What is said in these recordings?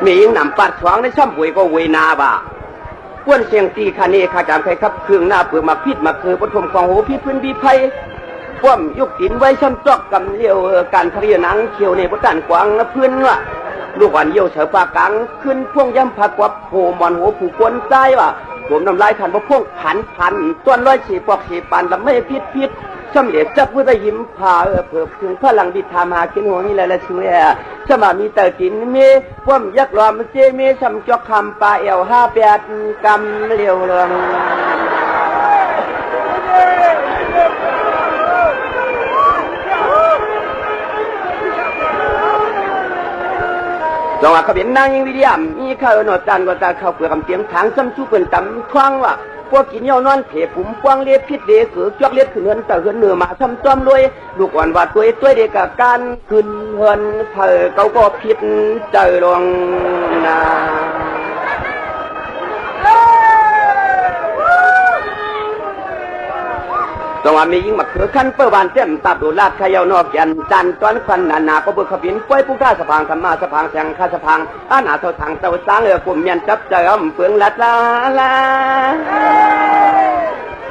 มียิงนำปัดขวางในช่ำบุยก็เวนาบ่าป้วนเสียงตีคาเนขาจามใครครับเครื่องหน้าเปลือกมาพิษมาคือปฐมของหูพี่พื้นพี่ไพ่ป้อมยุกตินไว้ช่ำจอกกำเลี้ยวการทะเลนังเขียวในพระตันกวางนะเพื่อนว่ะลูกหวานเยี่ยวเฉาปากกังขึ้นพ่วงย่ำผักวับโผมอนหัวผูกวนใจว่ะผมน้ำลายขันพระพ่วงพันต้นร้อยฉีปอกฉีปันลำไม่พิษช่ำเด็ดจับเพื่อยิ้มพาเผื่อถึงพลังดิธามากินหัวนี่แหละช่วยสมามีแต่กินเมพ่วมยักษ์รอมเจเมช่ำจอกคำปลาเอว58 กำเลี้ยวเรืองจังหวะเขาเป็นนางยิงวิทยามมีข้าวหนอดจานก็จะเข้าเปลือกคำเตียงทางซ้ำชูเป็นตำคว้างว่ะพวกกินเยี่ยวนอนเผปุ่มกว้างเลียพิษเด็กเกือกจอกเลียดขึ้นเหินแต่เหินเหนือมาทำจอมรวยลูกอ่อนว่าตัวเด็กกับการขึ้นเหินเผอเขาก็พิษใจลงนาจังหวะมียิงมาเขือขั้นเปิดบานเต็มตับดูลาดขยาวนอกยันจันตอนควันนาก็เบิกขบินป่วยผู้ข้าสะพางธรรมะสะพางแสงข้าสะพางอาณาเท่าทางเต่าสางกลุ่มยันจับใจเฟืองลัดลา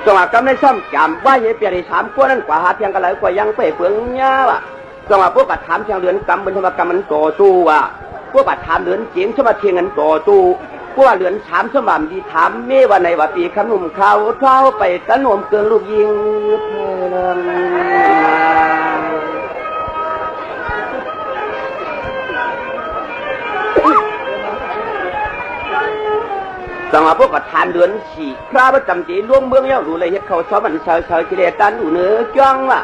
จังหวะกำในซ้ำจำว่าเหี้ยเปียรีถามกว่านั้นกว่าหาเพียงกันเลยกว่ายังไปเฟืองเนี้ยว่ะจังหวะพวกกัดถามเพียงเดือนกำบนธรรมกรรมมันต่อสู้ว่ะพวกกัดถามเดือนเจียงสมาเทียงกันต่อสู้พวกเหลือนถามสมามดีถามเมื่อวันในว่าปีขนุ่มเขาเท้าไปตะนวมเกินลูกยิงเพลิงจังหวะพวกกัดทานเดือนฉีคราประจำจีล่วงเมืองเย้าดูเลยเฮ็ดเขาชอบมันเชยกิเลสตันอยู่เนื้อจ้องว่ะ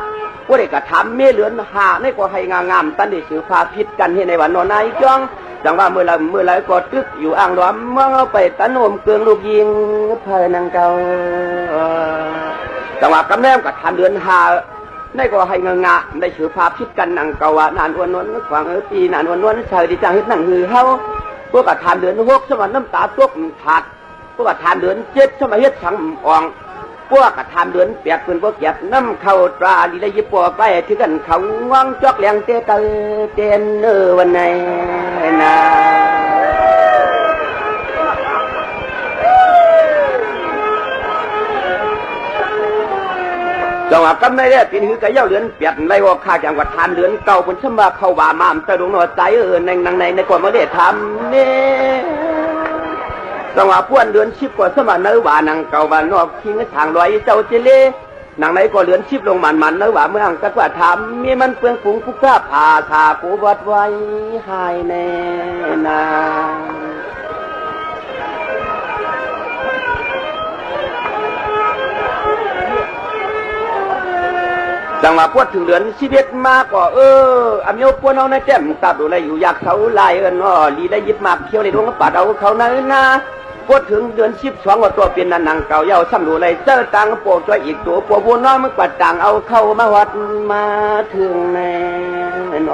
พวกเด็กกัดทำเมื่อเหลือนหาในกว่าให้งามตันได้สือพาพิษกันให้ในวันนอนนายจ้องจังว่าเมื่อไรก็ตึกอยู่อ่างล้อมเมื่อเอาไปตะโนมเกลืองลูกยิงเพลินางเก่าจังว่ากำแนมกับทานเดือนหาได้ก็ให้งะได้ถือพาพิษกันนางเก่านานวนนขวางปีนานวนเฉยดีจังเฮ็ดนั่งหือเฮาพวกกับทานเดือน6สมัยน้ำตาตกขาดพวกกับทานเดือน7สมัยเฮ็ดสังอ่องพวกกับทานเดือน8เพิ่นบ่เก็บน้ำเข้าตราลีได้ยิบปัวไปถึงกันเขาง่วงจอกแรงเตะเต้นวันไหนนะจังหวะกำในเรียกกินหือกะเย้าเดือน8ไรว่าข้าจังหวัดทานเดือนเก่าเพิ่นชำว่าเข้าว่ามามตะดงนอใจในก่อนมาได้ทำนี่จังหวะป้วนเดือน10กว่าสมัยเนื้อว่านังเก่าบ้านนอกทิ้งทางลอยเจ้าเจเล่นางไหนก็เดือน10ลงมันเนื้อว่าเมืองกะว่าทำมีมันเปลืองผงผู้กล้าผ่าทากูวัดไว้หายแน่นาจังหวะพวดถึงเดือน11มาก็อเมียวพวดเอาในแจ่มตับดูอะไรอยู่อยากเขาลายลีได้ยิบมากเคี้ยวในดวงปัดเอาเขาในนาพวดถึงเดือน12ว่าตัวเป็นนางเก่าเย้าซ้ำดูอะไรเจอตังโปกตัวอีกตัวปัวบัวน้อยมึงปัดตังเอาเข้ามาวัดมาถึงแน่น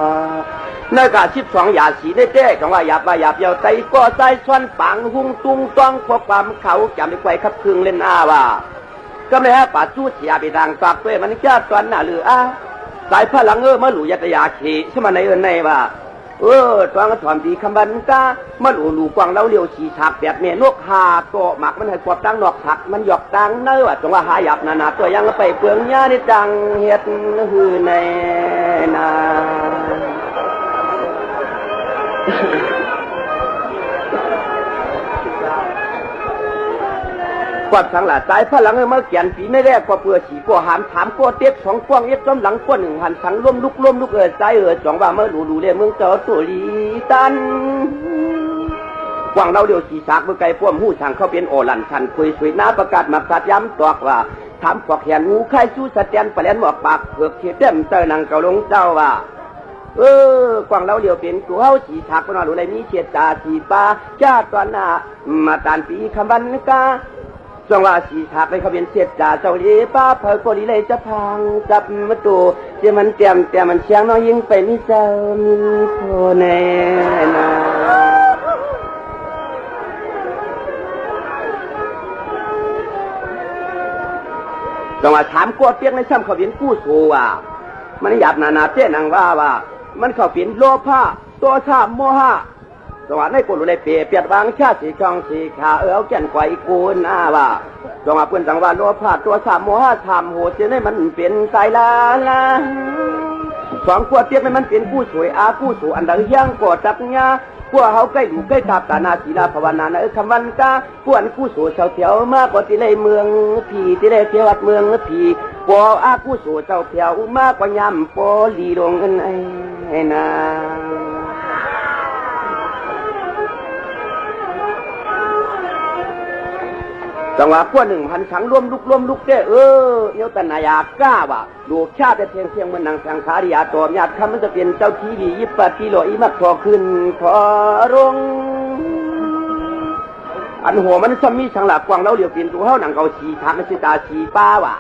ในกา12อย่าสีได้เต้จังว่าหยาบเยาใจก็ใจซ้อนปังหุ่งตุงต้องพวกความเขาจำไม่ไหวขับพึงเล่นอาว่าก็ไม่ฮะป่าจู้เสียไปทางฝากด้วยมันแค่ตอนหน้าหรือสายพลังมาหลู่ยัตยาขีใช่ไหมในว่าตอนก็ถอนดีคำบันกามาหลู่กวางเล่าเลี้ยวฉีฉากแบบเมียนกหาโตหมักมันให้กวบตั้งนอกผักมันหยอกตั้งเนื้อจังว่าหาหยับนาตัวยังไปเปลืองยาในจังเฮ็ดหือในนากวาดสังหลาสายพลังมาเขียนฝีไม่แรกกว่าเปื่อฉีกว่าหามถามกว่าเต็ก2กว้างเอ็ดซ้ำหลังกว่า1หันสังร่วมลุกใจจ่องว่าเมื่อหลูเรียเมืองเจ้าตัวลีตันกว้างเราเดียวสีสากเมื่อไกลพ่วมหู้ทางเขาเป็นโอหลันชันคุยสวยน้าประกาศมาสัตย้ำตอกว่าถามกว่าแขนงูไข่สู้สแตนปลาแหลนหมอกปากเผือกเขียดเต็มเตอนังเกาลงเจ้าว่ากวางเราเดียวเป็นตัวเฮาสีถักนอนดูเลยนี้เฉียดตาสีปลาจ้าตอนหน้ามาตานปีคำบันกาจังว่าสีถักเลยเขาเป็นเฉียดตาเจ้าเลี้ยป้าเผยคนนี้เลยจะพังจับมาตัวเจ้ามันเตรียมมันเชียงน้อยยิงไปนี่เจ้ามีโทแน่นาจังว่าถามกวดเปียกในซ้ำเขาเป็นกู้สู้ว่ามันหยาบนาเจ้นางว่ามันเขาเป็นโลภะตัวชาโมหะ สวัสดิ์ในกุลในเปียเปียดวางชาติสีช่องสีขาเอาแก่นไกวกูนอาว่าจงมาเพื่อนสังวาโลภะตัวสามโมหะธรรมโหดเจนให้มันเปลี่ยนสายลาสองขวดเทียบให้มันเป็นผู้สวยอาผู้สูอันดังย่างกอดจักญาพวกเขาใกล้ดูใกล้ตาตานาศีลาภาวนาคำวันกาพวกผู้สูเจ้าเถียวมากกว่าที่เลยเมืองผีที่เลยเที่ยววัดเมืองผีพวกอาผู้สูเจ้าเถียวมากกว่ายำปอลีลงกันไอ้นาจังหวะพวก1,000 ขังร่วมลุกเด้เนี่ยตันนายากล้าว่ะลูกชาติเพียงเหมือนนางสังขาริยาตอมญาติคำมันจะเป็นเจ้าที่ดียิบปฏิโลอีมักพอขึ้นพอรงอันหัวมันซ้ำมีสังหลักกวางเล่าเหลียวเป็นตัวเฮาหนังเกาชีทางมันสิตาชีป้าว่ะ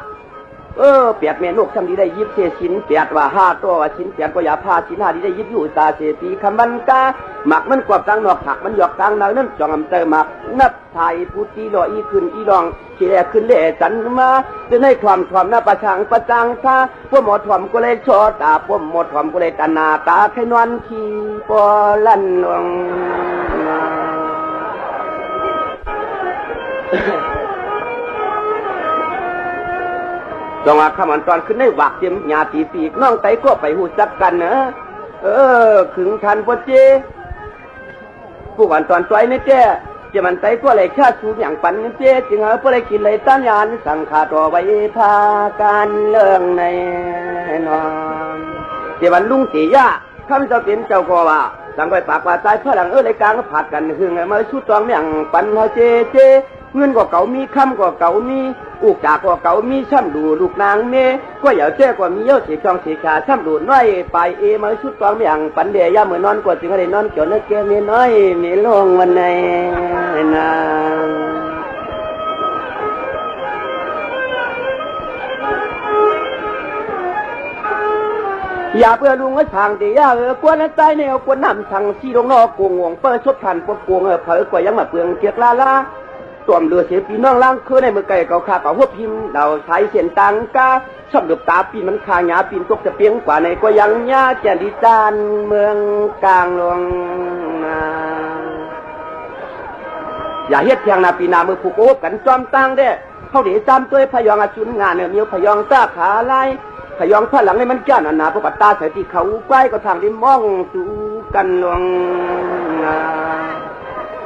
เปียดเมนกซ้ำดีได้ยิบเศษชิ้นเปียดว่า5 ตัวว่าชิ้นเปียดก็อย่าผ้าชิ้น5ดีได้ยิบอยู่ตาเศษปีคำมันกาหมักมันกวาดกลางนอกหักมันหยอกกลางนางนั่นจองอำเตอหมักนับไทยผู้ตีลอยอีขึ้นอีรองเชี่ยขึ้นเล่จันมาจะให้ความหน้าประชังประจังท่าพวกหมอถ่อมก็เลยชอตาพวกหมอถ่อมก็เลยตานาตาไข่นวลขี้ปอลั่นนองจงอาคำอันตอนขึ้นในวักเตรียมญาติปีกน้องไตก็ไปหูจักกันนะขึงทันพอเจผู้อันตอนตัวนี่เจ้จะมันไตก็เลยชาสูอย่างปันนี่เจ้จึงเอาไปกินเลยต้านยานสังขาตัวไว้พาการเรื่องในนอนเจ้าวันลุงตียะข้าพเจ้าเป็นเจ้าก็ว่าสังไปปากว่าใจพลังเลยกลางก็ผัดกันหึงมาชุดตองอย่างปันเฮาเจเงินก็เก่ามีคำก็เก่ามีอุกจากก็เก่ามีช่ำดูลูกนางเมก็อย่าแจ้ก็มีเยอะสีช่องสีขาช่ำดูน้อยไปมาชุดตองอย่างปันเดียย่าเหมือนนอนกว่าจึงให้นอนเกี่ยวเนื้อเกลือมีน้อยมีลงวันในนางอย่าเพื่อลุงไว้ทางเดียกวนใจแนวกวนน้ำทางที่ลงนอกกวงเปิดชดทันปวดกวงเผยกว่ายังมาเปลืองเกียกลาตัวมเรือเสียปีน้องล่างคือในมือไก่เก่าขาเก่าหัวพิมพ์เราใช้เส้นตังกาชอบดูตาปีมันคาหยาปีนตกจะเปียงกว่าในก็ยังหญ้าแจ่ดิจานเมืองกลางหลวงอย่าเฮ็ดเพียงนาปีนามือผูกโอบกันจอมตังเด้เขาเดี๋ยวจำตัวพยองอาชุนงานเนี่ยมีพยองตาขาลายพยองผ้าหลังในมันก้านหนาพวกตาใส่ที่เขาใกล้ก็ทางที่มองสู่กันหลวง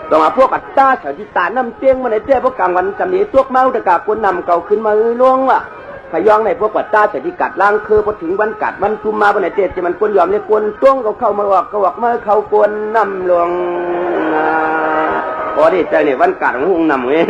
ต่อมาพวกอัตตาสาธิตาน้ำเตียงมาในเจ้าพวกกลางวันจำนี้ตัวเมาตะกาคนนำเก่าขึ้นมาล่วงว่ะพยองในพวกอัตตาสาธิกัดล่างคือพอถึงวันกัดมันคุมมาบนในเจ้าจะมันคนยอมเลยคนต้วงเขาเข้ามาออกก็ออกมาเขาคนนำลวงพอได้ใจเนี่ยวันกัดของหงนำเงี้ย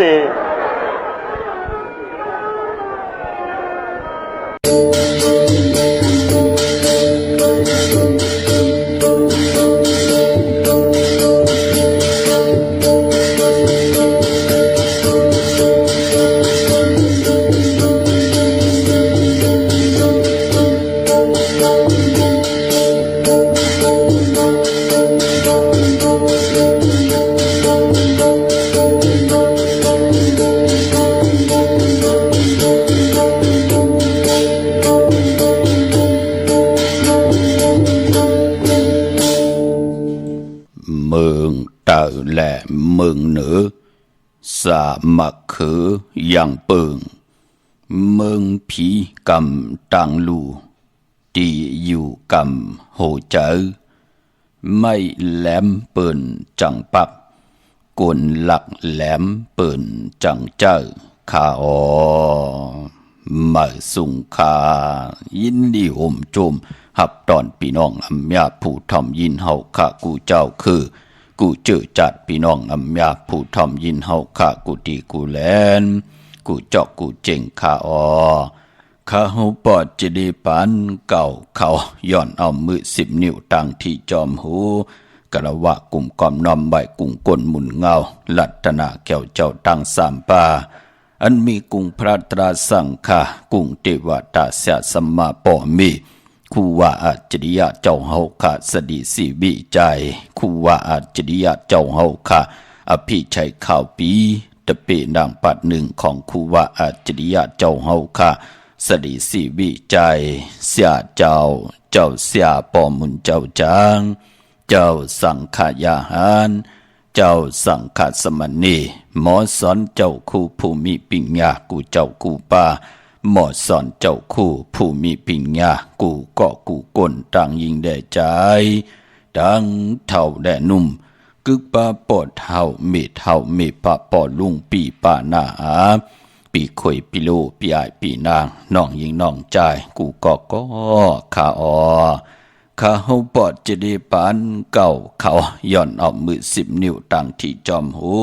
และเมืองเหนือสามัคคืออย่างเปิงเมืองผีกำตังลูตีอยู่กำโหเจอไม่แหลมเปิ่นจังปักกวนหลักแหลมเปิ่นจังเจอข้ามาสุงคายินดีอมโจมหับตอนพี่น้องอำยาผู้ทำยินเฮาข้ากูเจ้าคือกูเจอจัดพี่น้องอำยาผู้ทำยินเฮาข้ากูตีกูแลนกูเจาะกูเจงข้าข้าเฮาปอดจะได้ปานเก่าเขาย้อนเอามือ10 นิ้วตั้งที่จอมหูกระวะกลุ่มกอมน้อมใบกุ้งก้นหมุนเงาลัตนาแก้วเจ้าตั้ง3 ป่าอันมีกุ้งพระตราสังฆากุ้งเทวตาเสสัมมาปอมีคู่ว่าอาจริยะเจ้าเฮาข้าสดีสีวิจัยคู่ว่าอาจริยะเจ้าเฮาข้าอภิชัยข่าวปีตะเปนางปัด1ของคู่ว่าอาจริยะเจ้าเฮาข้าสดีสีวิจัยเสียเจ้าเสียปอมุนเจ้าจางเจ เจ้าสังฆยาหารเจ้าสังฆสมณีหมอสอนเจ้าคู่ผู้มีปัญญากูเจ้ากูป่าหมอสอนเจ้าคู่ผู้มีปัญญากูก็กูก้นต่างยิงได้ใจดังเท่าแด่นุ่มกึกปาปอดเท่าเมเท่าเมปะปอดลุงปีป่าหน้าปีข่อยปีโลปีอายปีนางน้องยิงน้องใจกูก็ขาข้าเฮาปอดจะได้ปานเก่าเขาย่อนเอามือ10 นิ้วตั้งที่จอมหู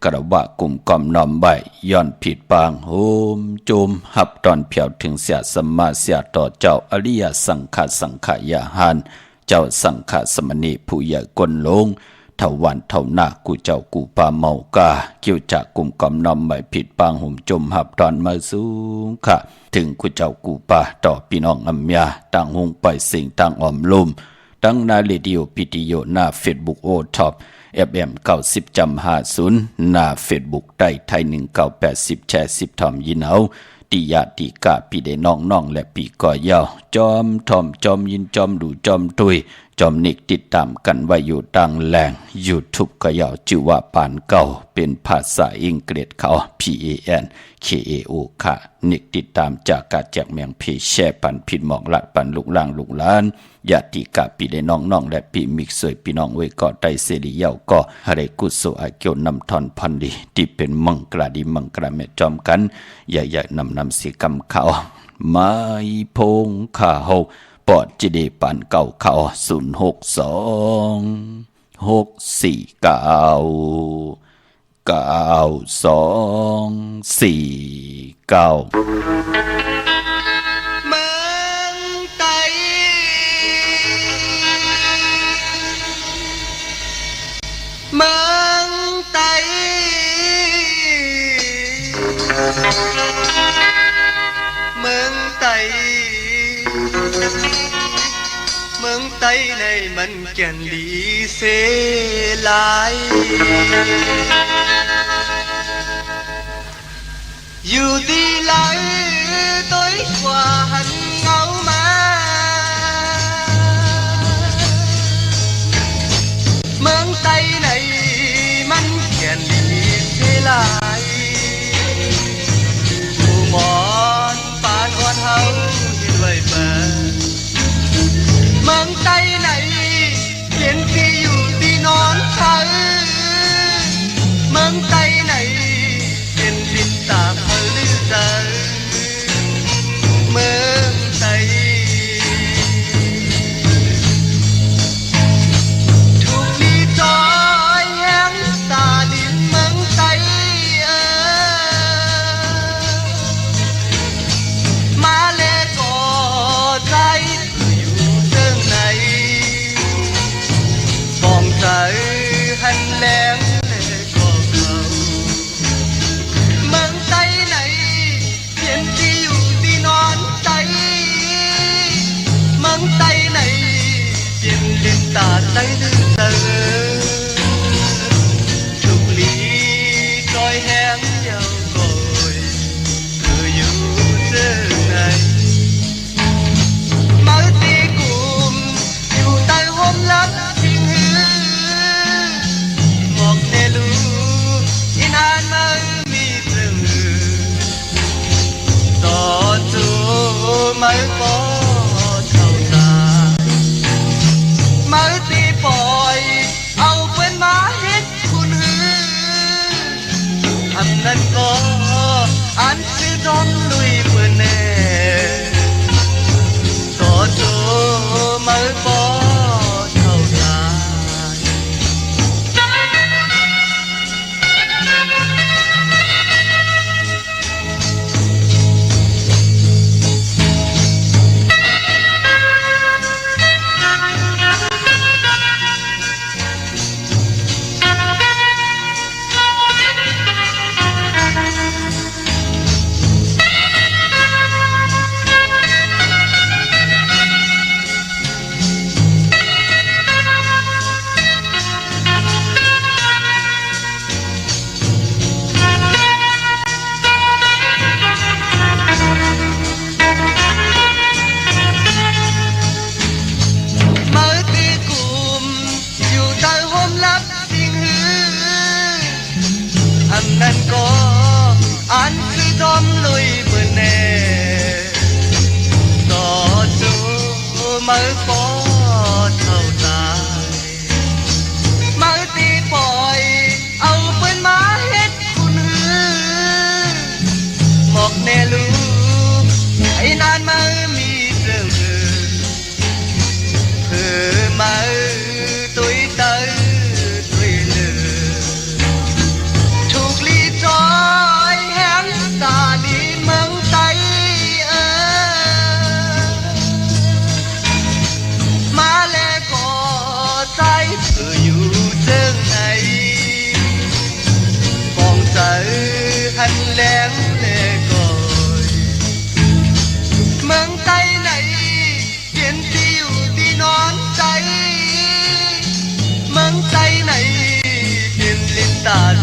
กระบะกลุ่มกอมนอมใบย่อนผิดปางโหมโจมหับตอนเพียวถึงเสียสมมาเสียต่อเจ้าอริยสังขายาหารเจ้าสังฆสมณีผู้ใหญ่กลลงเท่าวันเท่าหน้ากูเจ้ากูปาเมากาเกี่ยวจากกลุ่มกอมนอมใบผิดปางหุ่มจมหับตอนมาสูงค่ะถึงกูเจ้ากูปาต่อพี่น้องอัมยาต่างหงไปสิ่งต่างอมลุมตั้งนาเรดิโอพิติโยหน้าเฟซบุ๊กโอท็อปFM 90.50หน้าเฟซบุ๊กได้ไทย1980แชร์10ทอมยินเอาติยาติกาปีเดน้องและปีก่อยาวจอมทอมจอมยินจอมดูจอมตุยจอมนิกติดตามกันไว้อยู่ดังแหล่ง YouTube ก็ยาวชื่อว่าปานเก่าเป็นภาษาอังกฤษเขา PANKAO ค่ะนิกติดตามจากกาแจกเมียงเพแช่ปันผิดหมอกลัดปันลูกล่างลูกล้านญาติกาปีได้น้องและปีมิกสวยพี่น้องไว้ก็ได้เสรีเยาก็หเรกุศลอาเกียวนำทอนพันดีที่เป็นมังกราดีมังกราเมจอมกันใหญ่ๆนำสีกำเขาไม้พงข้าเฮาปอดจิเดปันเก่าเขาเมืองไทยเมืองไทยเมืองไทยในมันแก่นลีเสลายอยู่ที่ไหนtối qua hẳn ngấu máเมืองไทยในมันแก่นลีเสลายผู้หมอนปานอ่อนเฮาเห็นไว้เปิดเมืองไทยในเห็นที่อยู่ที่นอนเธอเมืองไทยในเห็นลินตาเธอลือเธอเมืองไทยถูกลีจอยแห่งตาดินเมืองไทยมาเลก่อใจอยู่เรื่องไหนฟองใจหันแหลงเลยก็เขาเมืองไทยไหนเห็นที่อยู่ที่นอนใจเมืองไทยไหนเปลี่ยนลินตาใจลืมเธอถูกลีจอยแห้งเดียวก่อยเธออยู่เรื่องไหนมาตีกุมอยู่ใต้ห่มลับทิ้งหือหมอกเนลูอินานมามีเธอต่อจูไม่พอเท่าตามาตีปอ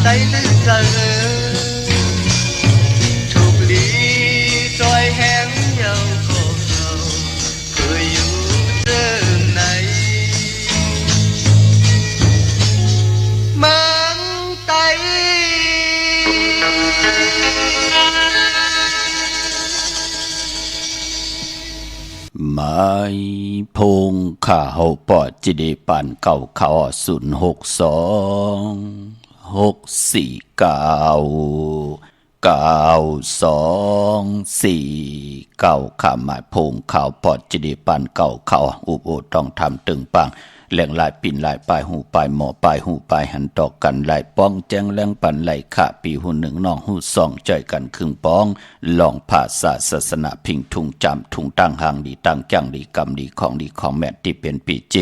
tay lư cờ thuộc lý trôi hẹn nhau cổ cầu cười yêu đêm này mang tayไม้พงข้าเฮาปอจิเดปานเก่าเขา062-649-9249ข้าหมายพงข่าวปอจิเดปานเก่าเขาอุบโอต้องทำตึงปังแหล่งลายปิ่นลายปลายหูปลายหมอปลายหูปลายหันตอกกันลายป้องแจ้งแหล่งปันไหลขะปีหูหนึ่งน้องหูสองใจกันครึ่งป้องลองภาษาศาสนาพิงทุงจำทุงตั้งหางดีตั้งจังดีกำดีของแม่ที่เป็นปีเจ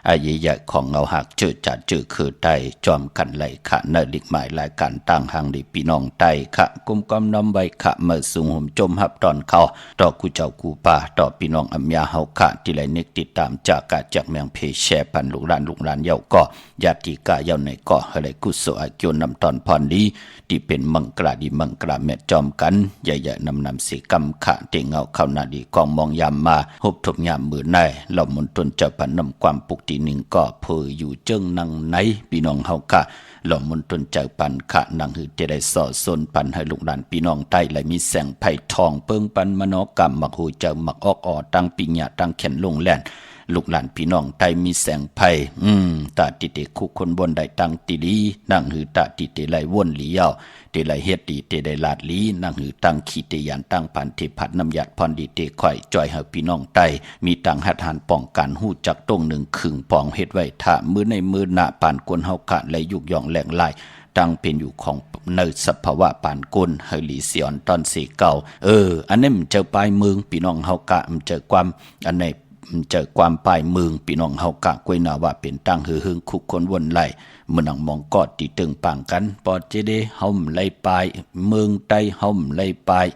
อายุใหญ่ของเงาหักเจอจัดเจอคือไตจอมกันไหลขะเนลิกหมายรายการตั้งหางดีพี่น้องไตขะกุมกำน้ำใบขะเมื่อสูงห่มจมหับตอนเขาต่อกูเจ้ากูป่าต่อพี่น้องอัมยาเฮาขะที่ไหลนึกติดตามจากกาจากเมืองเพแชปันลูกหลานเยาก็ญาติกาเยาในก็อะไรกุศลอาเกียวนำตอนพรดีที่เป็นมังกราดีมังกราแม่จอมกันใหญ่ๆนำสีกำขะเตงเงาเข้านาดีกองมองยามมาหบทบยามมือในเหล่ามนตนเจ้าพันนำความปุกตีหนึ่งก็เพออยู่เจิ้งนังไหนพี่น้องเฮากะเหล่ามนตนเจ้าปันขะนังหือจะได้สอสนปันให้ลูกหลานพี่น้องใต้และมีแสงไผ่ทองเปิ้งปันมโนกรรมมักหูเจ้ามักออกตั้งปิญญาตั้งแขนลงแล่นลูกหลานพี่น้องไทยมีแสงไผ่ตาติเตคุคนบนได้ตั้งติลีนั่งหือตาติเตไหลวนหลียาวเตไหลเฮ็ดดีเตได้ลาดลีนั่งหือตั้งขีเตยันตั้งพันเทพัดน้ำหยัดพรดีเตข่อยจอยเฮาพี่น้องไทยมีตั้งหัดหันป้องกันหู้จักตรงหนึ่งขึงปองเฮ็ดไว้ท่ามือในมือหน้าปานกวนเฮาขะและยุกย่องแหลงลายตั้งเป็นอยู่ของเนิสภาวะปานกุลเฮลีเสียนตอนสีเก่าอันนี้มันเจอปลายเมืองพี่น้องเฮากะมันเจอความอันไหนเจอความปลายเมืองพี่น้องเฮากะกวยนาว่าเป็นตั้งหือหึงคุกคนวนไหลเมื่อนังมองกอดตีตึงปังกันปอดเจเดเฮาไหลปลายเมืองใต้เฮาไหลปลาย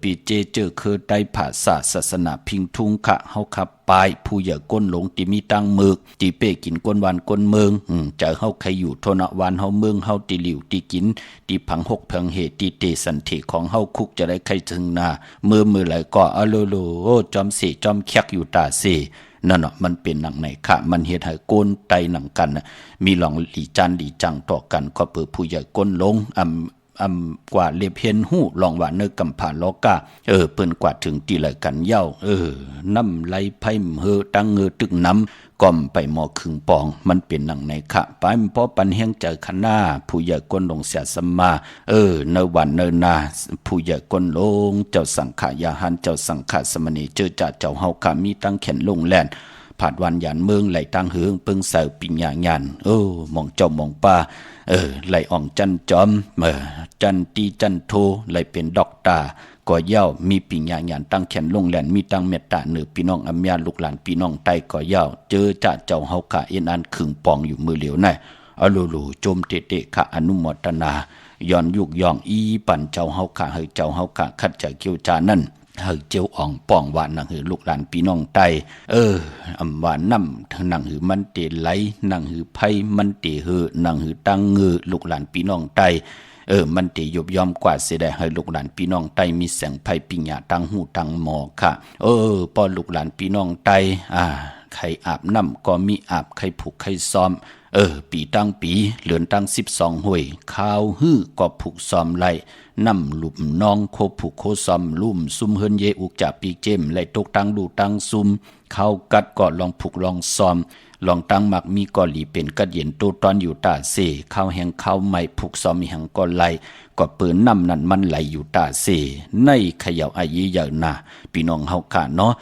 ปีเจเจอคือใต้ภาษาศาสนาพิงทุงขะเฮาขับปลายผู้อย่าก้นหลงที่มีตั้งเมือกตีเป้กินก้นวันก้นเมืองเจอเฮาใครอยู่โทนะวันเฮาเมืองเฮาตีหลิวตีกินตีผังหกเพิงเหตุตีเตสันติของเฮาคุกจะได้ใครถึงนามือไหลก็อะโลโลจอมเสจอมแคกอยู่ตาเสนั่นมันเป็นหนังไหนค่ะมันเฮ็ดให้ก้นไตหนังกันมีหลองหลีจันหลีจังต่อกันก็เปิดผู้ใหญ่ก้นลงกว่าเล็บเห็นหู้ลองว่าเนกำผ่าโลกาเปิ้นกว่าถึงตีไหลกันเย้าน้ำไหลไผ่เฮอตั้งเงือตึกน้ำก่อมไปหมอครึ่งปองมันเป็นหนังในค่ะไปเพราะปันเฮียงเจอขน้าผู้ใหญ่ก้นลงเสียสมาเนวันเนนาผู้ใหญ่ก้นลงเจ้าสังขายาหันเจ้าสังขสมณีเจอจ่าเจ้าเฮาขามีตั้งแขนลงแล่นผาดวันยันเมืองไหลตั้งเฮืองเปิงเสาปิญญาญาณมองเจ้ามองป้าไหลอ่องจันจอมจันตีจันโทไหลเป็นดอกตาก่อเย้ามีปิญญาญาณตั้งแขนลงแหลนมีตั้งเมตตาเหนือพี่น้องอัมยาลูกหลานพี่น้องไตก่อเย้าเจอจ่าเจ้าเฮาขาเอ็นอันขึงปองอยู่มือเหลียวน่ะอโลโลโจมเตะขะอนุโมทนาย้อนยุกย่องอีปั่นเจ้าเฮาขาเฮเจ้าเฮาขาคัดจากเกี่ยวจานั่นเฮาเจียวอ่องป้องว่านังหือลูกหลานพี่น้องไตอำว่าน้ำนังหือมันเตไหลนังหือไผมันเตเฮนังหือตั้งเงือลูกหลานพี่น้องไตมันเตยบยอมกว่าเสียได้ให้ลูกหลานพี่น้องไตมีแสงไผปิญญาตั้งหูตั้งหมอค่ะพอลูกหลานพี่น้องไตใครอาบน้ำก็มีอาบใครผูกใครซ้อมปีตั้งปีเหลือนตั้ง12ห้วยข้าวฮื้อก็ผูกซ้อมไหลน้ำหลุมน้องโคผูกโคซ้อมลุ่มซุมเฮินเยอุกจ่าปีเจมไหลตกตั้งดูตั้งซุมข้าวกัดก็ลองผูกลองซ้อมลองตั้งหมักมีก่อหลีเป็นกัดเย็นตูตอนอยู่ตาเสข้าวแห้งข้าวใหม่ผูกซ้อมมีหังก็ไหลก็เปิดน้ำนั้นมันไหลอยู่ตาเสในเขย่าอายีใหญ่นาพี่น้องเฮาขาเนาะ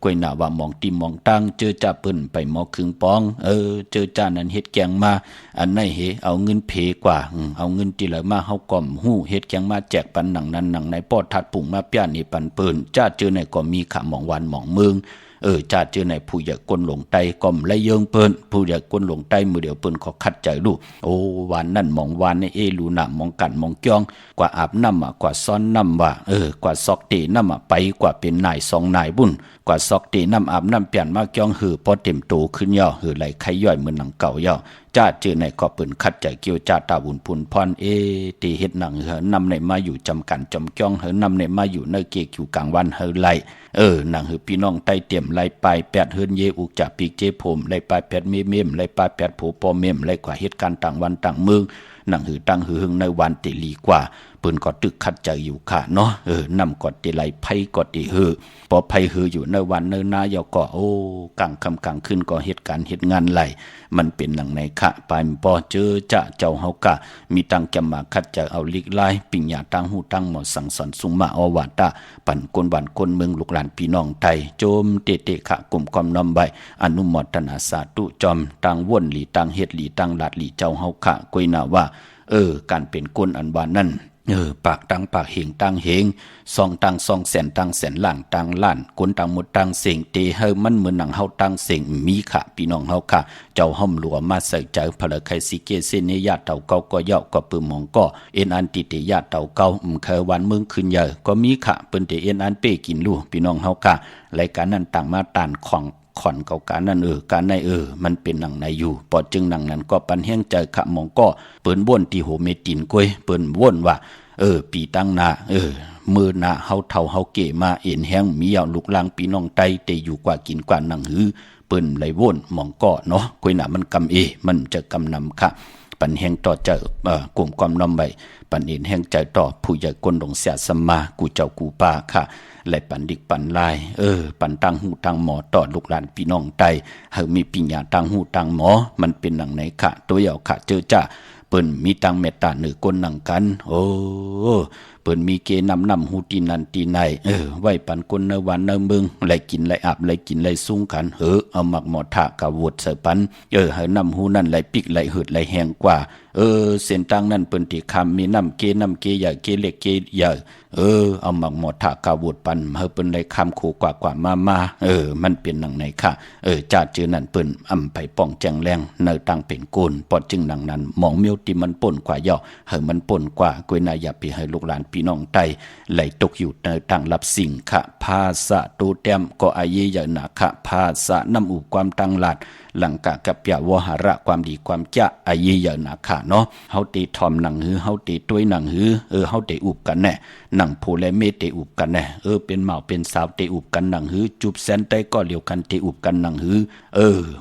กวยหน้าว่ามองติมองตั้งเจอจ่าเปิ้นไปหมอครึ่งปองเจอจ่านั้นเฮ็ดแกงมาอันไหนเอาเงินเพกว่าเอาเงินที่เหลือมาเฮาก่อมฮู้เฮ็ดแกงมาแจกปันหนังนั้นหนังในปอดทัดปุ่งมาป้านนี่ปันเปิ้นจ่าเจอไหนก็มีขะหมองวันหมองเมืองจ่าเจอในผู้ใหญ่ก้นหลงไตก่อมไรเยิงเปิ้นผู้ใหญ่ก้นหลงไตมือเดียวเปิ้นขอคัดใจดูวันนั่นมองวันในลูน่ะมองกันมองจ้องกว่าอาบน้ำกว่าซ้อนน้ำว่ากว่าซอกเตน้ำไปกว่าเป็นนายสองนายบุญกว่าซอกเตน้ำอาบน้ำเปลี่ยนมาจ้องหือพอเต็มโตขึ้นย่อหือไหลไข่ย่อยเหมือนหนังเก่าย่อ จ้าเจอในก็เปิ้นคัดใจเกี่ยวจ้าตาบุญพุนพรตีเฮ็ดหนังเฮนำในมาอยู่จำกันจอมจ้องเฮนำในมาอยู่ในเกกอยู่กลางวันเฮไลหนังเฮพี่น้องไต้เตรียมไล่ปลายแปดเฮินเยอุกจากปีกเจผมไล่ปลายแปดเมมไล่ปลายแปดโผปอเมมไล่กว่าเหตุการณ์ต่างวันต่างเมืองหนังหือตั้งหือหึงในวันติลีกว่าเปิ้นก็ตึกคัดใจอยู่ค่ะเนาะนำกอดติไหลไผกอดติหือพอไผหืออยู่ในวันเนินนายก็กลางค่ำกลางคืนก็เหตุการณ์เหตุงานไหลมันเป็นหนังในค่ะปานบ่เจอจะเจ้าเฮากะมีตังจำมาคัดใจเอาลิกไลปิญญาตั้งหูตั้งหมอสั่งสอนสุมาอวาตาปั่นคนบ้านคนเมืองลูกหลานพี่น้องไทยโจมเตะค่ะกลุ่มความน้อมใบอนุโมทนาสาธุจอมตังว่นหลีตังเฮ็ดหลีตังลาดหลีเจ้าเฮาค่ะกวยนาว่าการเป็นคนอันวานั่นปากตังปากเหงตังเหงซองตังซองแสนตังแสนล้านตังล้านคนตังหมดตังเสียงเตเฮมันเหมือนหนังเฮาตังเสียงมีค่ะพี่น้องเฮาค่ะเจ้าห้อมหลัวมาใส่ใจพลไคสิเกเซเนยาเต่าเก่าก็เยาะก็ปืมมองก็เอ็นอันติเตยาเต่าเก่าเคยวันเมืองขึ้นใหญ่ก็มีค่ะเปิ้นเตเอ็นอันเป้กินลู่พี่น้องเฮาค่ะรายการนั้นต่างมาตานของขอนเก่าการนั้นการในมันเป็นหนังในอยู่ปอจึงหนังนั้นก็ปันแห้งใจขะมองก็เปิ้นว่นที่โหเมตินกวยเปิ้นว่นว่าปีตั้งนามือหน้าเฮาเท่าเฮาเกมาเอ็นแห้งมีเอาลูกลางปีน้องไตเตอยู่กว่ากินกว่าหนังหือเปิ้นไหลว่นมองก็เนาะกวยหน้ามันกำมันจะกำนำค่ะปันแห้งต่อเจอกลุ่มความน้อมใบปันเอ็นแห้งใจต่อผู้ใหญ่คนดงเสียสมมากูเจ้ากูป้าค่ะและปันดิกปันลายปันตังหูตังหมอต่อลูกหลานพี่น้องไตเฮามีปิญญาตังหูตังหมอมันเป็นหนังไหนค่ะตัวเยาค่ะเจอจ้าเปิ้นมีตังเมตตาเหนือคนหนังกันเปิ้นมีเกนำหูตีนันตีในไว้ปันคนในวันในเมืองไหลกินไหลอาบไหลกินไหลสูงกันเอาหมักหมอทะกะวดใส่ปันเฮานำหูนั่นไหลปิกไหลหืดไหลแห้งกว่าเส้นตังนั่นเปิ้นที่คำมีน้ำเกใหญ่เกเล็กเกใหญ่เอาหมักหมอทะกะวดปันเฮาเปิ้นได้คำขู่กว่ามามันเป็นหนังไหนค่ะจ้าเจอนั่นเปิ้นอำไปป้องแจงแรงเนตังเป็นโกนปอดจึงหนังนั้นมองเมียวที่มันป่นกว่าย่อเฮามันป่นกว่ากวยนายาปีให้ลูกหลานพี่น้องไตไหลตกอยู่ในทางรับสิ่งค่ะภาษาตูแต้มก็อายีอย่างหนักค่ะภาษานำอุความตังหลัดหลังกะกับยาวหาระความดีความจะอายีอย่างหนักค่ะเนาะเฮาตีทอมหนังหือเฮาตีต้วยหนังหือเฮาตีอุบกันแน่หนังโพและเมตีอุบกันแน่เป็นเหมาเป็นสาวตีอุบกันหนังหือจุบแสนไตก็เหลียวกันตีอุบกันหนังหือ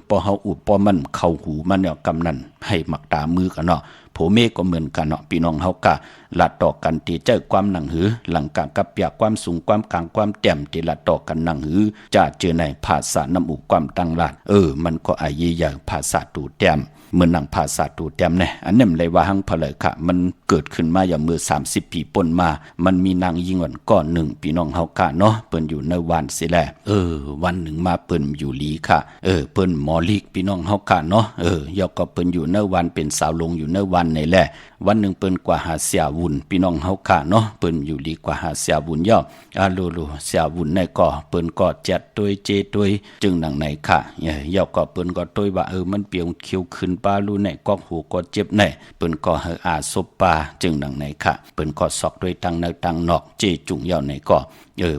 พอเฮาอุบพอมันเข้าหูมันเนี่ยกำนันให้หมักตามือกันเนาะโผเมก็เหมือนกันเนาะพี่น้องเฮากะลัดต่อกันตีเจอความหนังหือหลังกะกับเปียกความสูงความกลางความแต้มตีลัดต่อกันหนังหือจะเจอในภาษาน้ำอุบความตั้งลัดมันก็อายีอย่างภาษาตูแต้มเหมือนหนังภาษาตูแต้มเนี่ยอันนี้มันเลยว่าหังเพลยค่ะมันเกิดขึ้นมาอย่างเมื่อ30 ปีป่นมามันมีนางยิงอ่อนก้อนหนึ่งพี่น้องเฮากะเนาะเปิ้นอยู่ในวันสิแลวันหนึ่งมาเปิ้นอยู่ลีค่ะเปิ้นหมอลีกพี่น้องเฮากะเนาะยอกก็เปิ้นอยู่ในวันเป็นสาวลงอยู่ในวันในแหละวันหนึ่งเปิ้นกว่าหาเสียวุ่นพี่น้องเฮากะเนาะเปิ้นอยู่ลีกว่าหาเสียวุ่นย่อโลเสียวุ่นในก็เปิ้นก็แจ็ดตัวยเจตัวยจึงหนังไหนค่ะยอกก็เปิ้นก็ตัวยว่ามันเปียวเขียวขึ้นปลาลูในกอกหูก็เจ็บในเปิ้นก็อาศพปลาจึงหนังไหนค่ะเปิ้นก็สอกด้วยตังในตังนอกเจจุงยาวในก็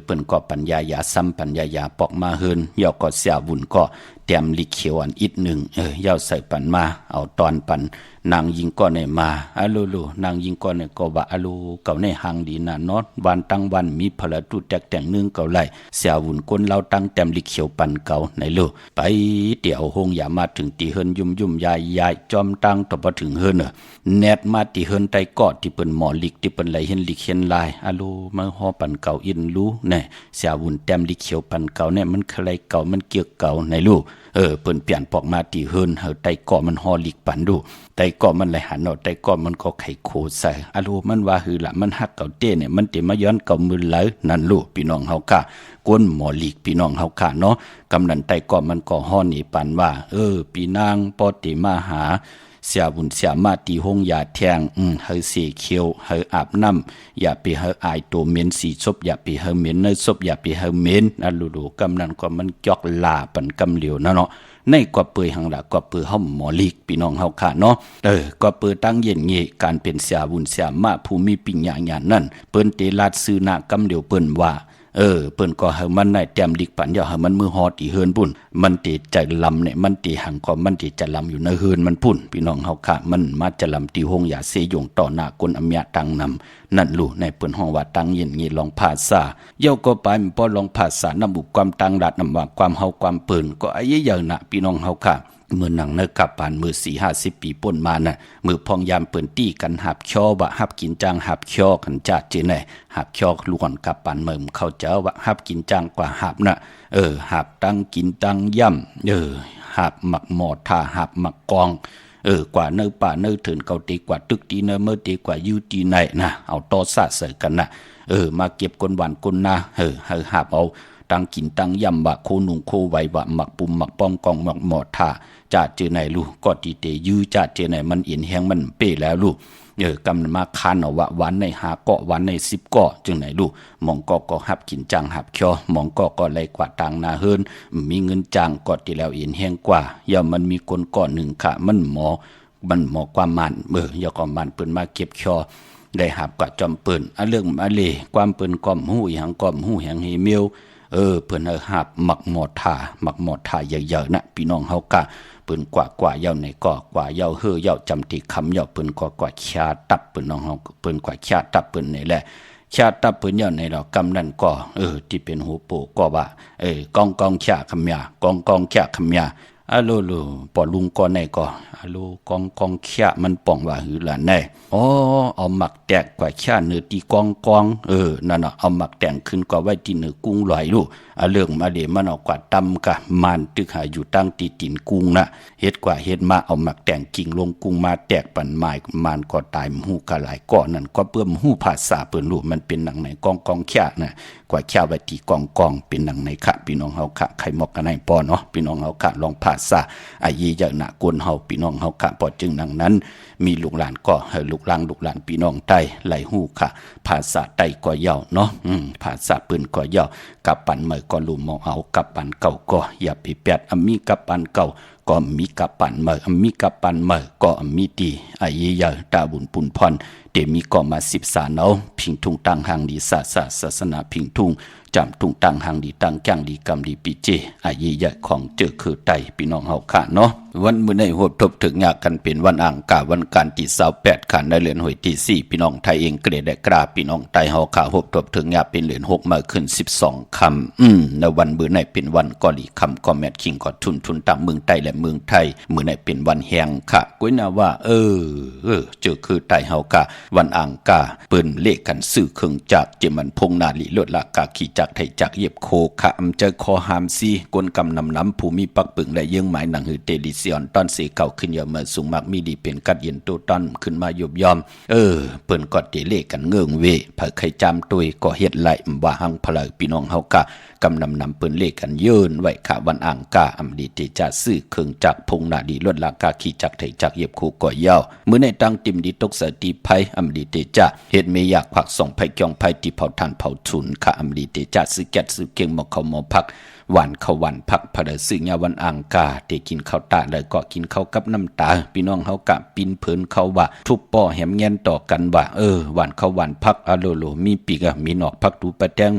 เปิ้นก็ปัญญายาซ้ำปัญญายาปอกมาเฮินยอกก็เสียวุ่นก็เตรียมลิเขียวอันอีกหนึ่งยาวใส่ปันมาเอาตอนปันนางยิงก้อนในมาลูนางยิงก้อนในก็ว่าเก่าในหางดีน่ะนอดวันตั้งวันมีพลตุแตกแต่งนึงเก่าไหลเสียวุ่นคนเราตั้งเต็มลิเขียวปันเก่าในลูไปเตี่ยวหงอย่ามาถึงตีเฮินยุ่มยายจอมตั้งต่อพอถึงเฮินแนดมาตีเฮินไตกอดที่เปิ้นหมอลิกที่เปิ้นไหลเห็นลิกเห็นลายมาฮอปันเก่าอินรู้แน่เสียวุ่นเต็มลิเขียวปันเก่าเนี่ยมันใครเก่ามันเกี่ยวเก่าในลูเปิ้นเปลี่ยนปอกมาตีเฮินไตกอมันฮอลิกปันดูไตกอมันไหลหันเอาไตกอมันก็ไขโคใส่มันว่าหือละมันฮักเก่าเต้เนี่ยมันเตมาย้อนเก่ามือไหลนั่นลูกพี่น้องเฮากะก้นหมอลิกพี่น้องเฮากะเนาะกำนันไตกอมันก็ฮอนี่ปันว่าปีนางปอติมาหาเสียบุญเสียมาตีห้องยาแทงเฮาเสเขียวเฮาอาบน้ำอย่าไปเฮาอายตัวเหม็นสีศพอย่าไปเฮาเหม็นเนื้อศพอย่าไปเฮาเหม็นลูกกำนันก็มันจอกลาปันกำเหลียวนะเนาะในกว่าเปื่อยหังละกว่าเปื่อยเฮาหมอลิกพี่น้องเฮาค่ะเนาะกว่าเปื่อยตั้งเย็นเงการเป็นเสียบุญเสียมาผู้มีปิญญาญาณนั่นเปิ้นเตลาดซื้อหน้ากำเหลียวเปิ้นว่า เปิ้นก็ให้มันได้แต้มลิกปันอย่าให้มันมือฮอดอีเฮินปุ่นมันติใจลำเนี่ยมันติหังก็มันติจะลำอยู่ในเฮินมันปุ่นพี่น้องเฮาค่ะมันมาจะลำตีหงอย่าเสยงต่อหน้าคนอำยะตังนำนั่นลูในเปิ้นห้องว่าตังเย็นงี้ลองภาษาเย้าก็ไปมันบ่ลองภาษานำบุความตังดัดนำว่าความเฮาความเปิ้นก็ไอ้เยอะๆน่ะพี่น้องเฮาค่ะเมื่อหนังเนกกับผ่านมือ4-50 ปีป่นมาน่ะมือพองยามเปิ้นตี้กันหับช่อว่าหับกินจางหับช่อกันจ้าเจไหนหับช่อล้วนกับปานเมือเขาเจ้าว่าหับกินจางกว่าหับน่ะหับตังกินตังย่ำหับหมักหมอท่าหับหมักกองกว่าเนื้อป่าเนื้อถึงเกาตีกว่าตึกตีเนื้อเมื่อตีกว่ายูตีไหนนะเอาต่อซะเสกันน่ะมาเก็บคนหวานคนนาหับเอาตังกินตังย่ำบะโคนุงโคไวบะหมักปุ่มหมักป้องกองหมักหมอท่าจ่าเจไหนลูกก็ตีเตยื้อจ่าเจไหนมันเอียนแห้งมันเป้แล้วลูกกำมาคานเอาว่าวันในหาเกาะวันใน10 เกาะจึงไหนลูกมองก็หับกินจังหับคอมองก็ไล่กว่าตังนาเฮินมีเงินจังก็ตีแล้วเอียนแห้งกว่าอย่ามันมีคนก่อนหนึ่งค่ะมันหมอความมันอย่าก็มันเปิ้นมาเก็บคอได้หับกว่าจอมเปิ้นเรื่องมาเลความเปิ้นก้อมหู้หยังก้อมหู้หยังเฮเมียวเพิ่นหับหมักหมอท่าเยอะๆนะพี่น้องเฮากะเปิ้นกว่าเย้าในก็กว่าเย้าเย้าจำที่คำเย้าเปิ้นก็กว่าชาตับเปิ้นน้องเฮาเปิ้นกว่าชาตับเปิ้นนี่แหละชาตับเปิ้นเย้าในเรากำนั้นก็ที่เป็นหัวโปก็ว่ากองชาคำยากองชาคำยาโลปอลุงก็ในก็โลกองชามันป่องว่าหือล่ะแน่เอาหมักแตกกว่าชาเนื้อตีกองนั่นน่ะเอาหมักแต่งขึ้นก็ไว้ที่เนื้อกุ้งลอยลูกเรื่องมาเดมันเอากว่าตำกะมันตึกหาอยู่ตั้งตีตินกุ้งน่ะเฮ็ดกว่าเฮ็ดมาเอาหมักแต่งกิ่งลงกุ้งมาแตกปันไม้มันก็ตายหูกะหลายก้อนนั่นก็เปิ้มหูภาษาเปิ้นลูกมันเป็นหนังไหนกองชาน่ะกว่าชาไว้ที่กองเป็นหนังในค่ะพี่น้องเฮาค่ะไข่หมอกกันให้ปอเนาะพี่น้องเฮาค่ะลองภาษายีเยอะน่ะกวนเฮาพี่น้องเฮาค่ะพอจึงหนังนั้นมีลูกหลานก็ลูกหลานพี่น้องใต้ไหลหูค่ะภาษาใต้ก็ยาวเนาะภาษาปืนก็ยาวกับปันเมื่อก็รู้มองเอากับปันเก่าก็อย่าไปแปดมีกับปันเก่าก็มีกับปันเมื่อมีกับปันเมื่อก็มีดียีเยอะตาบุญปุ่นพรเดมีก็มา13เนาะพิงทุงตั้งหางดีศาสนาพิงทุงจำทุงตั้งหางดีตั้งจ้างดีกรรมดีปีเจยีเยอะของเจอคือไตพี่น้องเฮาค่ะเนาะวันมื้อในหวบทบถึงยากกันเป็นวันอ่างกาวันการที่28ขันในเดือนหวยที่4พี่น้องไทยเองเกรดได้กราพี่น้องไทยเฮาค่ะหวบทบถึงยากเป็นเดือน6มาขึ้น12ค่ำในวันมื้อในเป็นวันกอลีค่ำก็แมทคิงก็ทุนตามเมืองไทยและเมืองไทยมื้อในเป็นวันแห่งค่ะก้อยน่าว่าเจอคือไทยเฮาค่ะวันอ่างกาเปิ้นเลขกันซื้อเครื่องจักรเจมันพงนาลีลดละกาขี่จักรไทยจักรเย็บโคค่ะเจอคอหามซีกลกำนำภูมิปักปึงและเยื่องหมายหนังหือเตลิซิออนตอนเสเก่าขึ้นเยอะเมื่อสูงมากมีดีเป็นกัดเย็นตัวตอนขึ้นมายุบยอมเปิ้นก็เตเลกันเงื่องเวเผยไข่จำตุยก็เฮ็ดไหลว่าหังพลายพี่น้องเฮากะกำนำเปิ้นเลกันเยินไว้ค่ะวันอ่างกาอำดีเตจะซื้อเครื่องจักรพงนาดีลดลากาขี่จักรไทยจักรเย็บโคก่อยาวมื้อในตั้งติมดีตกสติภัยอำดีเตจะเฮ็ดเมอยากผักส่งไผกองไผที่เผาทานเผาทุนค่ะอำดีเตจะซื้อแก๊สซื้อเก่งหมอกเขาหมอพักวันเขาวันพักพะเดซึ่งยาวันอ่างกาเตกินข้าวตาแล้วก็กินข้าวกับน้ำตาพี่น้องเฮากะปินเพิ่นเขาว่าทุบป้อแหมแงนต่อกันว่าวันเขาวันพักโลมีปีกมีนอกพักตูปะแตง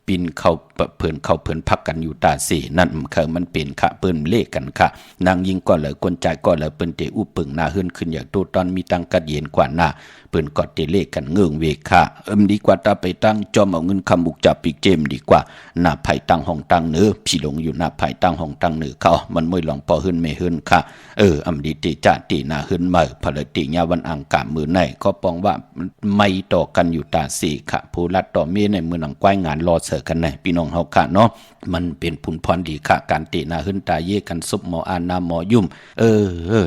ปินเขาเพิ่นพักกันอยู่ตาสีนั่นคือมันเป็นค่ะเปิ้นเลขกันค่ะนางยิงก็เลยคนใจก็เลยเปิ้นเตอุปึงหน้าเฮือนขึ้นอย่างตัวตอนมีตังกัดเย็นกว่าหน้าเปิ้นก็เตเลขกันเงื่องเวค่ะดีกว่าตาไปตั้งจอมเอาเงินคำบุกจับปีกเจมดีกว่าหน้าไผ่ตั้งห้องตั้งเนื้อพี่หลงอยู่หน้าไผ่ตั้งห้องตั้งเนื้อเขามันไม่หลงพอเฮือนไม่เฮือนค่ะอำดีเตจะเตหน้าเฮือนเมื่อพลติญาวันอังกามือในก็ปองว่าไม่ต่อกันอยู่ตาสีค่ะผู้รัดต่อเมียในมือหนังก้อยงานรอเสือกันในพี่น้องเฮาค่ะเนาะมันเป็นผุนพรดีค่ะการเตนาหึนตาเยกันซุบหมออานาหมอยุ่ม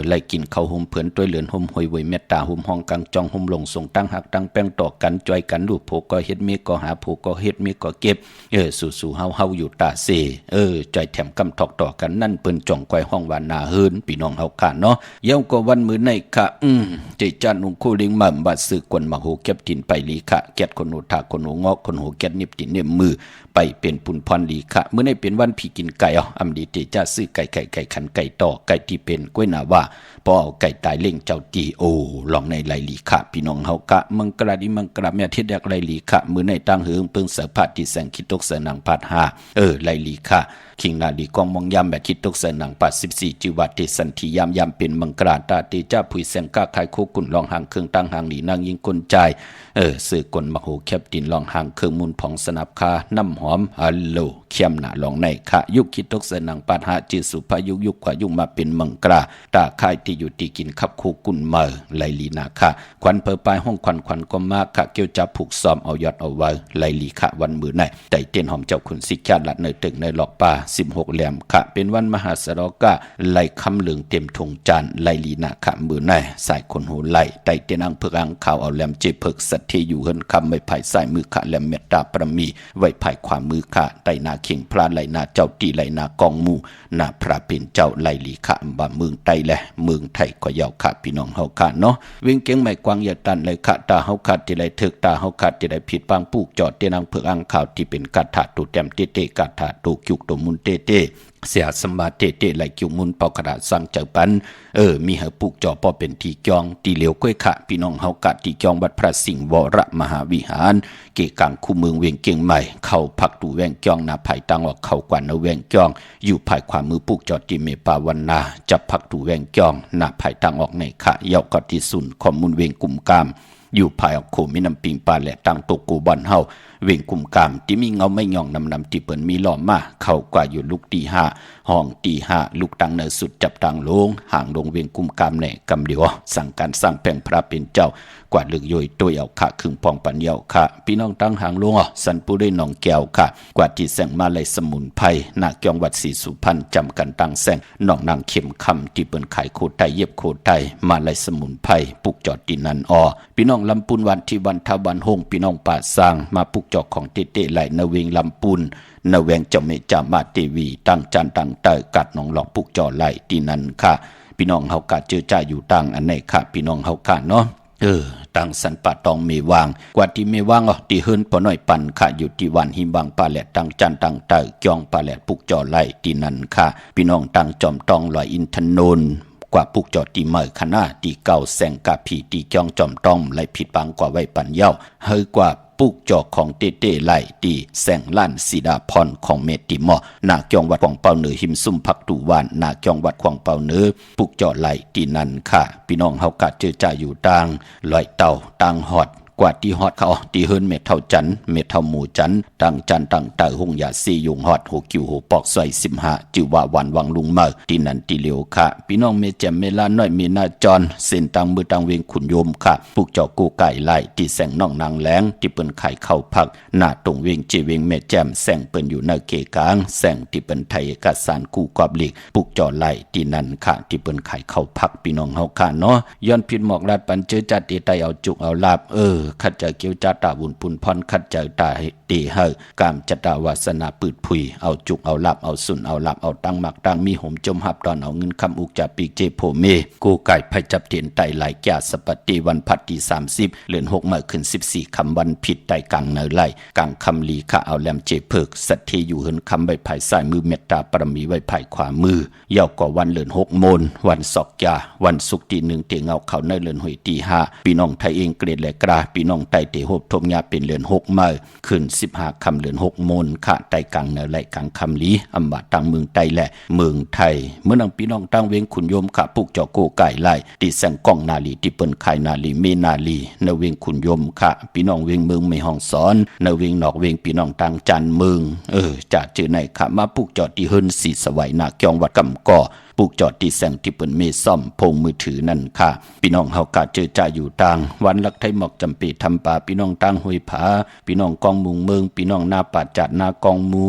ไล่กินข้าวห่มเผือนตัวเหลือนห่มหอยไว้เมตตาห่มห้องกังจองห่มลงส่งตั้งหักตั้งแป้งต่อกันจอยกันลูกโผก็เฮ็ดเมก็หาโผก็เฮ็ดเมก็เก็บสู่เฮาอยู่ตาเซจอยแถมกำทอกต่อกันนั่นเปิ้นจ่องก้อยห้องวานาเฮินพี่น้องเฮาค่ะเนาะเย้าก็วันมื้อในค่ะเจจันนุงคู่ลิงมั่มบัดสึกวนมาโหเก็บตินไปลีค่ะเก็ดคนโหทาคนโหงอกคนโหเก็ดนิบตินเนมมือ ไปเป็นปุนพรลีค่ะเมื่อในเป็นวันผีกินไก่อำดีเตจะซื้อไก่ขันไก่ต่อไก่ที่เป็นกล้วยนาว่าพอเอาไก่ตายเล่งเจ้าตีโอลองในไหลลีค่ะพี่น้องเฮากะมังกราดิมังกราเมียเทศแดกไหลลีค่ะมื้อในตั้งเฮืองเปิงเสือพาดที่แสงคิดตกเสือหนังพาด5ไหลลีค่ะคิงนาลีกองมองยามแบบคิดตกเสือหนังปัด14จิวัดเตสันทียามเป็นมังกราตาเตจ้าผุยแสงก้าคายโคกุ่นลองหางเครื่องตั้งหางหลีนางยิงกลใจสื่อกลมโหแคบดินลองหางเครื่องมูลผ่องสนับคาน้ำหอมฮัลโหลเข้มหนาลองในค่ะยุคคิดตกเสือหนังปัด5จือสุภายุคกว่ายุคมาเป็นมังกราตาคายที่อยู่ที่กินขับโคกุ่นเมอไหลลีนาค่ะควันเพอปลายห้องควันก็มากค่ะเกี่ยวจับผูกซ้อมเอายอดเอาไว้ไหลลีค่ะวันมือในแต่เต้นหอมเจ้าขุนสิกาลัดเนยตึกในหลอกป่า16แหลมค่ะเป็นวันมหาสรกะไหลคำเหลืองเต็มทงจานไหลลีนาค่ะมือในสายคนหูไหลแต่เต้นอังเพิกอังข่าวเอาแหลมเจ็บเพิกสัตย์อยู่เฮินคำไม่ภายสายมือค่ะแหลมเมตตาประมีไว้ภายขวามือค่ะไตนาเข่งพลาไหลนาเจ้าตีไหลนากองมูนาพระเป็นเจ้าไหลลีค่ะบ่เมืองไตแหละเมืองไทยก็ยาวค่ะพี่น้องเฮาค่ะเนาะวิ่งเก่งไม่กวางอย่าตันเลยค่ะตาเฮาขาดที่ไรถึกตาเฮาขาดที่ไรผิดปางปลูกจอดเตียนังเพิกอังข่าวที่เป็นกัดถาตูแต้มเตกัดถาตูจุกตัวมุนเตเสียสมบัติเตไหลกิวมุนเปากระดาษสั่งเจ้าปันมีเหปลูกจอปอเป็นที่จองตีเหลียวก้อยขะพี่น้องเฮากะที่จองวัดพระสิงห์วรมหาวิหารเกกังคู่เมืองเวียงเก่งใหม่เข้าพักดูแวงจองนาไผ่ตังออกเข้ากว่านาแวงจองอยู่ภายขวามือปลูกจอตีเมปาวันนาจับพักดูแวงจองนาไผ่ตังออกในขะเยากอที่สุนข้อมูลเวียงกลุ่มกามอยู่ภายออกโคมิน้ำปิงปลาและตังตกกูบอนเฮาเวียงกุมกามที่มีเงาไม่ย่องนำที่เปิ้นมีหล่อมาเข้ากว่าอยู่ลูกตี5ห้องตี5ลูกตังเนอสุดจับตังลงห่างลงเวียงกุมกามแหน่กำเดียวสั่งการสร้างแปลงพระเป็นเจ้ากว่าลึกย่อยตัวเอาค่ะครึ่งพองปัญญาค่ะพี่น้องตั้งห่างลงสันปุได้หนองแก้วค่ะกว่าที่แสงมาเลยสมุนไพรนาเกียงวัดศรีสุพรรณจำกันตั้งแสงหนองนางเข็มคำที่เปิ้นขายโคไตเย็บโคไตมาเลยสมุนไพรปุกจอดดินนันพี่น้องลำปุนวันที่วันทวันหงพี่น้องป่าสร้างมาปุกจอกของเตไหลนเวงลำปุนนเวงเจ้าเมจามาเทวีตั้งจันตั้งเตยกัดหนองหลอกปุกจอไหลที่นั่นค่ะพี่น้องเฮากะเจอจ่าอยู่ตั้งอันไหนค่ะพี่น้องเฮากะเนาะตั้งสันปะตองเมวางกว่าที่เมวางที่เฮิรนปอน้อยปันค่ะอยู่ที่วันหิมบางปาแหลดตั้งจันตั้งเตยจองปาแหลดปุกจอไหลที่นั่นค่ะพี่น้องตั้งจอมตองลอยอินทนนท์กว่าปุกจอดตีเมอคณะตีเก่าแสงกะผีตีจองจอมต้องไหลผิดบังกว่าไว้ปันเย้าเฮกว่าปุกจอกของเต้ไหลตีแสงลั่นสีดาพรของเมติมอนาจองวัดขวางเปาเหนือหิมซุ่มพักตูวานนาจองวัดขวางเปาเหนือปุกจอไหลตีนั่นค่ะพี่น้องเฮากะเจอจ่าอยู่ต่างลอยเต่าต่างฮอดกว่าที่ฮอดเขาที่เฮิรนเม็ดเท่าจันเม็ดเท่าหมูจันตั้งจันตั้งเตอหงยาซียุงฮอด6กิ้ว6ปอกซอย15จิว่าวันวังลุงเมอที่นั่นที่เหลียวค่ะพี่น้องเมแจมเมลาน้อยมีนาจรเส้นตังมือตังเวงขุนโยมค่ะปุกจอกูไก่ไล่ที่แสงน้องนางแหลงที่เปิ้นไข่เข้าพักหน้าตรงเวงเจเวงเมแจมแสงเปิ้นอยู่ในเกกลางแสงที่เปิ้นไทยเอกสารกูกอบหลีกปุกจอไล่ที่นั่นค่ะที่เปิ้นไข่เข้าพักพี่น้องเฮาค่ะเนาะย้อนผิดหมอกลาดปันเจอจัดตีไตเอาจุกเอาลาบขัดใจเกี่ยวตาบุญปุนพรคัดเจอตาตีเฮกามจัตาวาสนาปืดผุยเอาจุกเอาลับเอาสุนเอาลับเอาตังหมักตังมีหมจมหับตอนเอาเงินคำอุกจากปีกเจโพเมกูไก่ไผจับเตียนไตหลายแก่สปฏิวันพัดที่30เดือน6เมื่อขึ้น14คำวันผิดไตกลางเนอไหลกลางคำลีค่ะเอาแหลมเจเพิกสัตเทอยู่เหินคำใบไผ่สายมือเมตตาปรมีไว้ไผ่ขวามือยาวกว่าวันเดือน6โมนวันศอกยาวันศุกร์ที่1เตียงเอาเขาในเดือนหวยที่5พี่น้องไทยเองเกรดและกราพี่น้องไตเตโฮบทมยาเป็นเดือน6เมื่อขึ้น15คำเดือน6โมนค่ะไตกลางเนอไหลกลางคำลีอำบาตังเมืองไตและเมืองไทยเมื่อนังพี่น้องตั้งเวงขุนโยมค่ะปุกจอโกไก่ไล่ติแสงกองนาลีที่เปิ้นไข่นาลีเมนาลีเนเวงขุนโยมค่ะพี่น้องเวงเมืองไม่ห้องสอนเนเวงนอกเวงพี่น้องต่างจันเมืองจากจื่อในค่ะมาปุกจอที่เฮิรนสีสวัยนาเกียงวัดกำก่อปุกจอดที่แสงที่เปิ้นเมซ่อมพงมือถือนั่นค่ะพี่น้องเฮากะเจอจ่าอยู่ต่างวันลักไทยหมอกจำปีทำป่าพี่น้องต่างห้วยผาพี่น้องกองมุงเมืองพี่น้องหน้าป่าจัดหน้ากองมู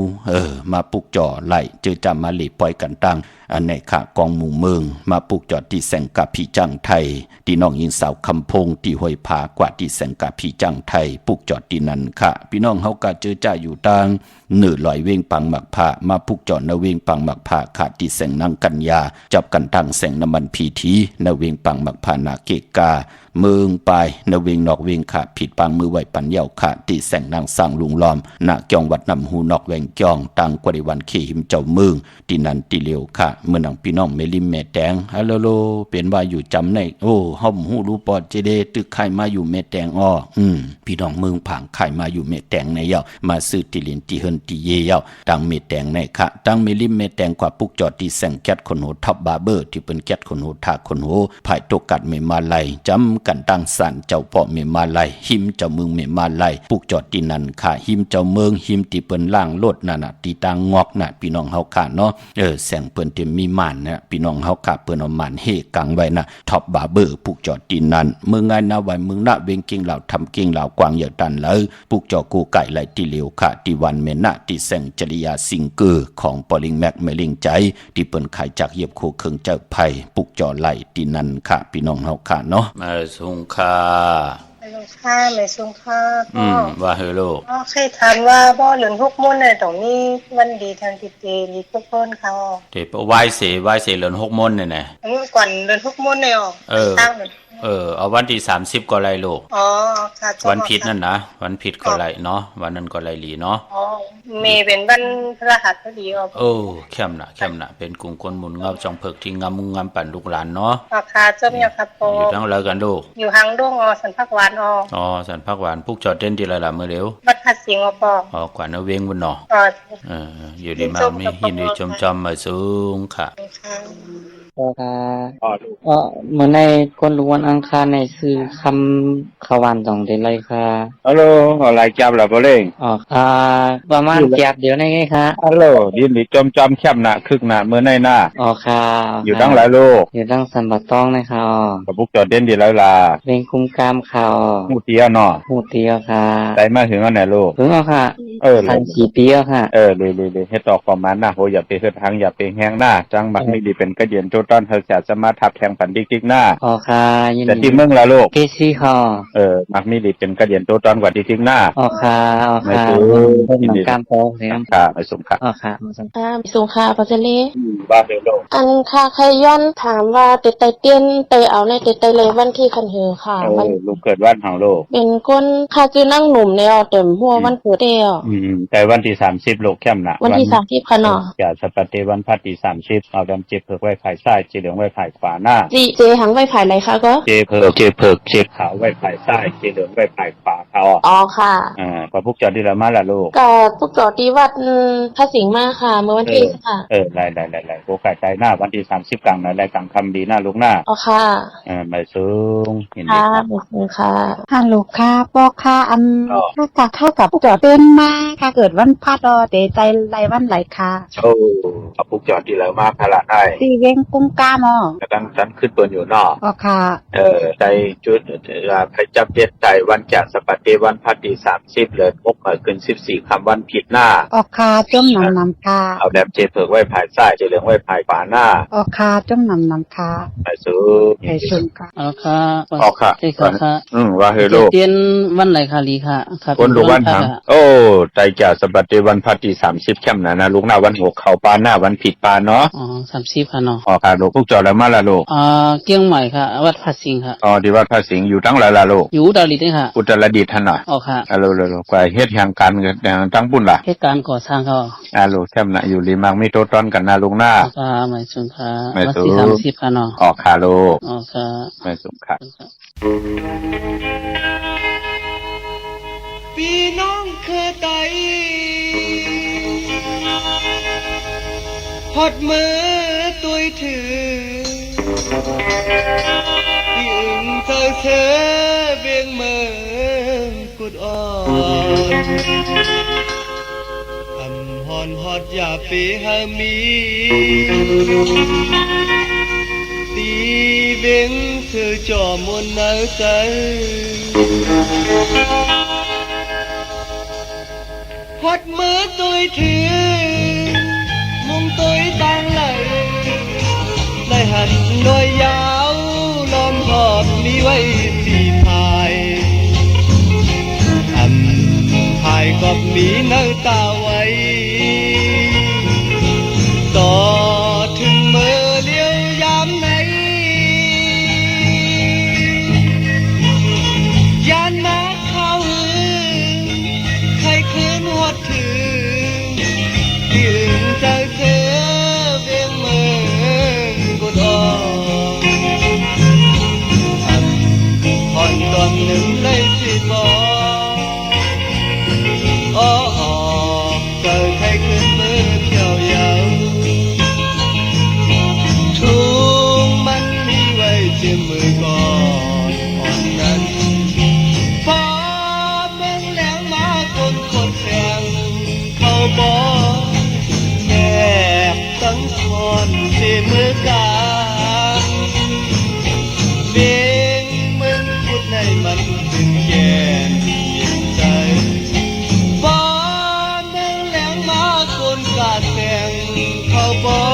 มาปุกจอไหลเจอจ่ามาหลีปล่อยกันต่าง อันในขากองหมู่เมืองมาปลูกจอดที่แสงกาพี่จังไทยที่น้องยิงสาวคำพงที่ห้วยผากว่าที่แสงกาพี่จังไทยปลูกจอดที่นั่นค่ะพี่น้องเฮาก็เจอจ้าอยู่ต่างเนื้อลอยเวงปังหมักผ้ามาปลูกจอดนเวงปังหมักผ้าขาดที่แสงนางกัญญาจับกันทางแสงน้ำมันพีทีนเวงปังหมักผ้านาเกกาเมืองไปนเวงนอกเวงขาดผิดปังมือไหวปันเยาขาดที่แสงนางสร้างลุงล้อมณเกียงวัดนำหูนอกแวงจองตังกว่าในวันเคหิมเจ้าเมืองที่นั่นที่เลียวค่ะเมื่อนังพี่น้องเมลิมแม่แตงฮัลโหลเป็นว่าอยู่จำในโอ้ห้อมหูรู้ปอดเจเดตึกไข่มาอยู่แม่แตงอ้อพี่น้องเมืองผางไข่มาอยู่แม่แตงในเยามาซื้อติลินติเฮินติเยเยาตังเมแตงในค่ะตังเมลิมแม่แตงกว่าปุกจอดที่แสงแก๊สคนโหท็อปบาร์เบอร์ที่เป็นแก๊สคนโหทาคนโหภายตกกัดเมมาไลจำกันตั้งสันเจ้าพ่อเมมาไลหิมเจ้าเมืองเมมาไลปุกจอดที่นั่นค่ะหิมเจ้าเมืองหิมที่เปิ้นล่างโลดนั่นน่ะที่ตางงอกน่ะพี่น้องเฮาค่ะเนาะแสงเปิ้นเต็มมีม่านนะพี่น้องเฮาค่ะเปิ้นเอาม่านเฮกังไว้น่ะท็อปบาร์เบอร์ปุกจอดที่นั่นเมืองไงนาไว้เมืองน่ะเวงกิ่งเหล่าทำกิ่งเหล่ากวางอย่างตันเลยปุกจอกูไก่ไหลที่เหลียวค่ะที่วันเมน่ะที่แสงจริยาซิงเกอร์ของปอลิงแม็กเมลิงใจที่เปิ้นขายจากเหยียบโคเครื่องเจ้าไผ่ปุกจอไหลที่นั่นค่ะพี่น้องเฮาค่ะเนาะมาสุงค่ะไม่ลงค่าไม่ส่งค่าพ่อว่าเฮโลพ่อเคยถามว่าบ่เหลือน6 มื้อในตรงนี้วันดีทางติเตลีพวกเพิ่นเขาเดี๋ยวไหว้เสเหลือน6 มื้อนี่แน่ก่อนเดือน6 มื้อในออกตั้งเอาวันที่30ก็ไล่ลูกค่ะวันผิดนั่นนะวันผิดก็ไล่เนาะวันนั้นก็ไล่หลีเนาะเมเป็นวันพฤหัสพอดีเข้มน่ะเป็นกลุ่มคนหมุนเงาจองเพิกที่งามมุงงามปั่นลูกหลานเนาะค่ะเจ้าเมียครับพ่ออยู่ทั้งเลยกันลูกอยู่หางดงสันพักหวานสันพักหวานพวกจอดเต้นที่ละล่ะมื้อเร็ววัดพัดสิงห์พ่อกว่าเวงบุญเนาะอยู่ดีมามียินดีชมจำมาสูงค่ะเหมือนในคนรู้วันอังคารในซื้อคำขวาน2เดือนเลยค่ะฮัลโหลอะไรจับล่ะบ่เล่งประมาณแจกเดี๋ยวนี้ไงคะฮัลโหลยินดีจำแคบหน้าคึกหน้ามื้อในหน้าค่ะอยู่ทั้งหลายโลกอยู่ทั้งสันบ่ต้องนะคะกับพวกจอดเด่นดีแล้วล่ะเร่งคุ้มกามค่ะฮู้เตียเนาะฮู้เตียค่ะได้มาถึงอันไหนโลกถึงค่ะ4 ปีค่ะเลยเฮ็ดต่อประมาณน่ะโหอย่าไปเฮ็ดทางอย่าไปแฮงหน้าจังบักนี่ดีเป็นกระเดียนโจตอนเฮาจะสามารถทับแทงปันดิกๆหน้าค่ะแต่ที่เมืองละโลกเกซี่ค่ะมักมีดีเป็นกระเดียนโจตอนกว่าดิกๆหน้าค่ะไม่ถูกยินดีกามโปค่ะไม่สมค่ะค่ะมีสงค่ะปัจจุบันบ้าเฮโลอันค่ะใครย้อนถามว่าเตไตเตียนเตเอาในเตไตเลยวันที่คันหือค่ะมันลูกเกิดวันเฮาโลกเป็นคนค่ะคือนั่งหนุ่มในอเต็มหัววันเกิดเดียวแต่วันที่30โลกเข้มน่ะวันที่30ค่ะเนาะจะสปฏิวันพัดที่30เอาดำเจ็บเพิกไว้ภายซ้ายเจเหลืองไว้ภายขวาหน้าเจหังไว้ภายไหนคะก็เจเพิกเจขาวไว้ภายซ้ายเจเหลืองไว้ภายขวาเขาค่ะพอพวกจอดที่ละมาละลูกก็พวกจอดที่วัดพระสิงห์มาค่ะเมื่อวันที่ค่ะได้โอกาสใจหน้าวันที่30กลางรายกลางคำดีหน้าลูกหน้าค่ะไม่สูงเห็นค่ะไม่สูงค่ะฮัลโหลค่ะปอค่ะถ้าเข้ากับพวกจอดเต้นมาถ้าเกิดวันพัดเตใจไรวันไหลค่ะเอาพวกจอดที่ละมาพละได้ตีเว้งกุ้งก้ามกำลังฉันขึ้นบนอยู่นอกค่ะใจจุดพระจับเย็ดใจวันจันทร์สปฏิวันพัดที่30เลยพกมาขึ้น14คำวันผิดหน้าค่ะจ้มนำค่ะเอาแบบเจเพิกไว้ภายซ้ายเจเหลืองไว้ภายขวาหน้าค่ะจ้มนำค่ะไม่สูงค่ะค่ะค่ะว่าเฮโลเตียนวันไหนค่ะลีค่ะคนรู้วันทั้งใจจ่าสปฏิวันพัดที่30ค่ำนะลูกหน้าวัน6เข้าปานหน้าวันผิดปานเนาะ30ค่ะเนาะค่ะลูกพวกจอดแล้วมาละลูกเกียงใหม่ค่ะวัดพระสิงห์ค่ะที่วัดพระสิงห์อยู่ทั้งหลายละลูกอยู่อุตรดิตถ์ค่ะอุตรดิตถ์ท่านน่ะค่ะโลกว่าเฮ็ดทางการเงินทั้งปุ่นล่ะเหตุการณ์ก่อสร้างเขาลูกแค่น่ะอยู่ริมังมีโตต้นกันนะลูกหน้าไม่สูงค่ะวัดที่30ค่ะเนาะค่ะลูกค่ะไม่สูงค่ะพี่น้องเคยไตหดมือตุยถือที่อึ่งเธอเบียงเมืองกุดอ่อนอำฮอนฮอดอย่าปีหามีตีเบียงเธอจ่อมนหนาวใจหดมือตุยถือมุงตุยตังไหล นโดยยาวล้อมหอบมีไว้สีพายพายกอบมีน้ำตาไว้ต่อถึงเมื่อเลี้ยวยามไหนยานมาเข้าใครคืนหดถึงที่อื่นจะเจอเวียงเมืองกุดอ่อนผ่อนตอนหนึ่งเลยสิบอกอ๋อเจอใครคืนมือเที่ยวยาวทุกมันมีไว้เจียมมือก่อนอ่อนนั้นฟ้าเมืองแหลงมาคนคนแสงเขาบอกแก่ตั้งคอนเสียมือกลางเบียงมึงพูดในมันถึงแก่ยินใจฟ้าเมืองแหลงมาคนกาแสงเขาบอ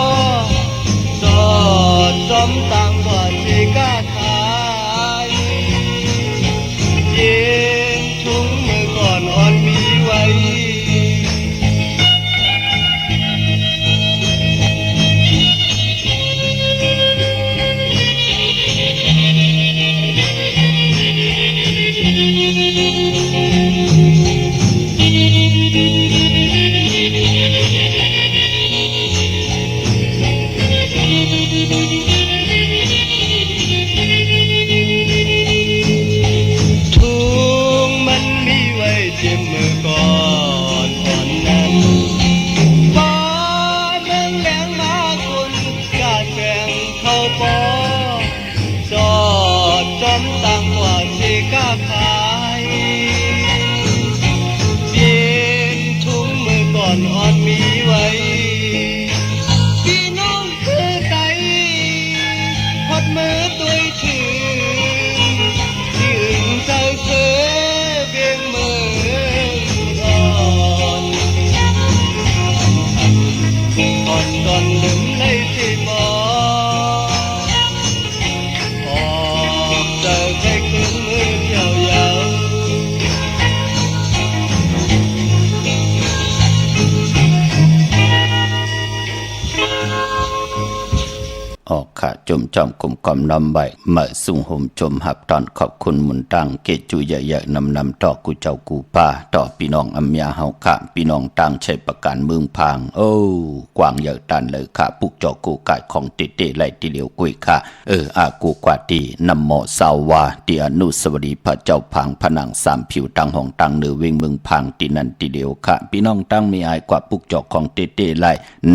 กสอดจอมต่างกว่าที่กาขายเย็นทุงมือก่อนอ่อนมีไว้ ทุงมันมีไว้เจ็บมือก่อนอ่อนนั้นฟ้าเมืองแหลงมาคนกาแกงเข้าปอจอดจอมต่างกว่าสิกาขายเย็นทุงมือก่อนอ่อนมีไว้พี่น้องคือไตพอดมือตัวถึงที่อื่นเจ้าเสือเบียงเมืองอ่อนอ่อนก่อนลืมในที่บอกออกเจอใครคืนมือเที่ยวยาว ออกขาจมจอมกลมกอมนำใบมาสุ่งห่มจมหับตอนขอบคุณมุนตังเกจูใหญ่ๆนำต่อกูเจ้ากูป้าต่อพี่น้องอัมยาเฮาขะพี่น้องตังใช้ประการเมืองพางโอ้กวางใหญ่ตันเลยค่ะปุกจอกูกายของเตเตไหลติเหลียวกุยค่ะอากูกว่าตีนำหมอสาวาตีอนุสวรีพระเจ้าพังผนังสามผิวตังห้องตังเนือเวงเมืองพังตีนันติเหลียวค่ะพี่น้องตังมีอายกว่าปุกจอของเตเตไหล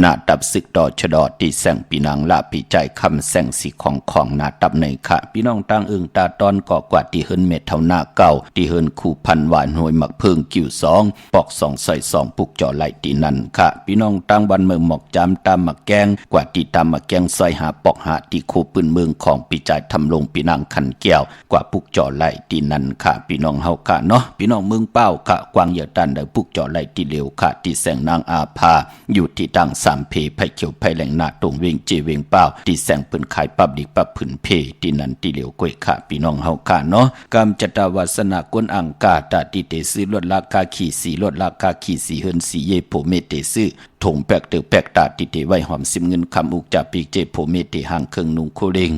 นาตับศึกต่อชะดอตีแสงปีนางละปีใจคำแสงสีของนาตับในค่ะพี่น้องตังอึงตาตอนก่อกว่าตีเฮินเม็ดเท่าหน้าเก่าตีเฮินคู่พันหวานหวยหมักเพิงกิ่วสองปอกสองใส่สองปุกจอไหลตีนันค่ะพี่น้องตังบันเมืองหมอกจำตามหมักแกงกว่าตีตามหมักแกงใส่หาปอกหาตีคู่ปืนเมืองของปีใจทำลงปีนางขันแก้วกว่าปุกจอไหลตีนันค่ะพี่น้องเฮาค่ะเนาะพี่น้องเมืองเป้าค่ะกวางเหยื่อตันได้ปุกจอไหลตีเหลวค่ะตีแสงนางอาภาอยู่ที่ตังสามเพไผ่เขียวไผ่แหลงนาตรงเวงเจเวงเป้าตีแสงปืนขายปับดิกปับผืนเพตีนันตีเหลวกวยค่ะพี่น้องเฮาค่ะเนาะกำจัตวาสนากวนอังกาตาติเตซื้อลดราคาขี่สีลดราคาขี่สีเฮินสีเยโผเมเตซื้อถงแปกเตอแปกตาติเตไว้หอมซิมเงินคำอุกจากปีเจโผเมเตห่างเครื่องนุงโคเลง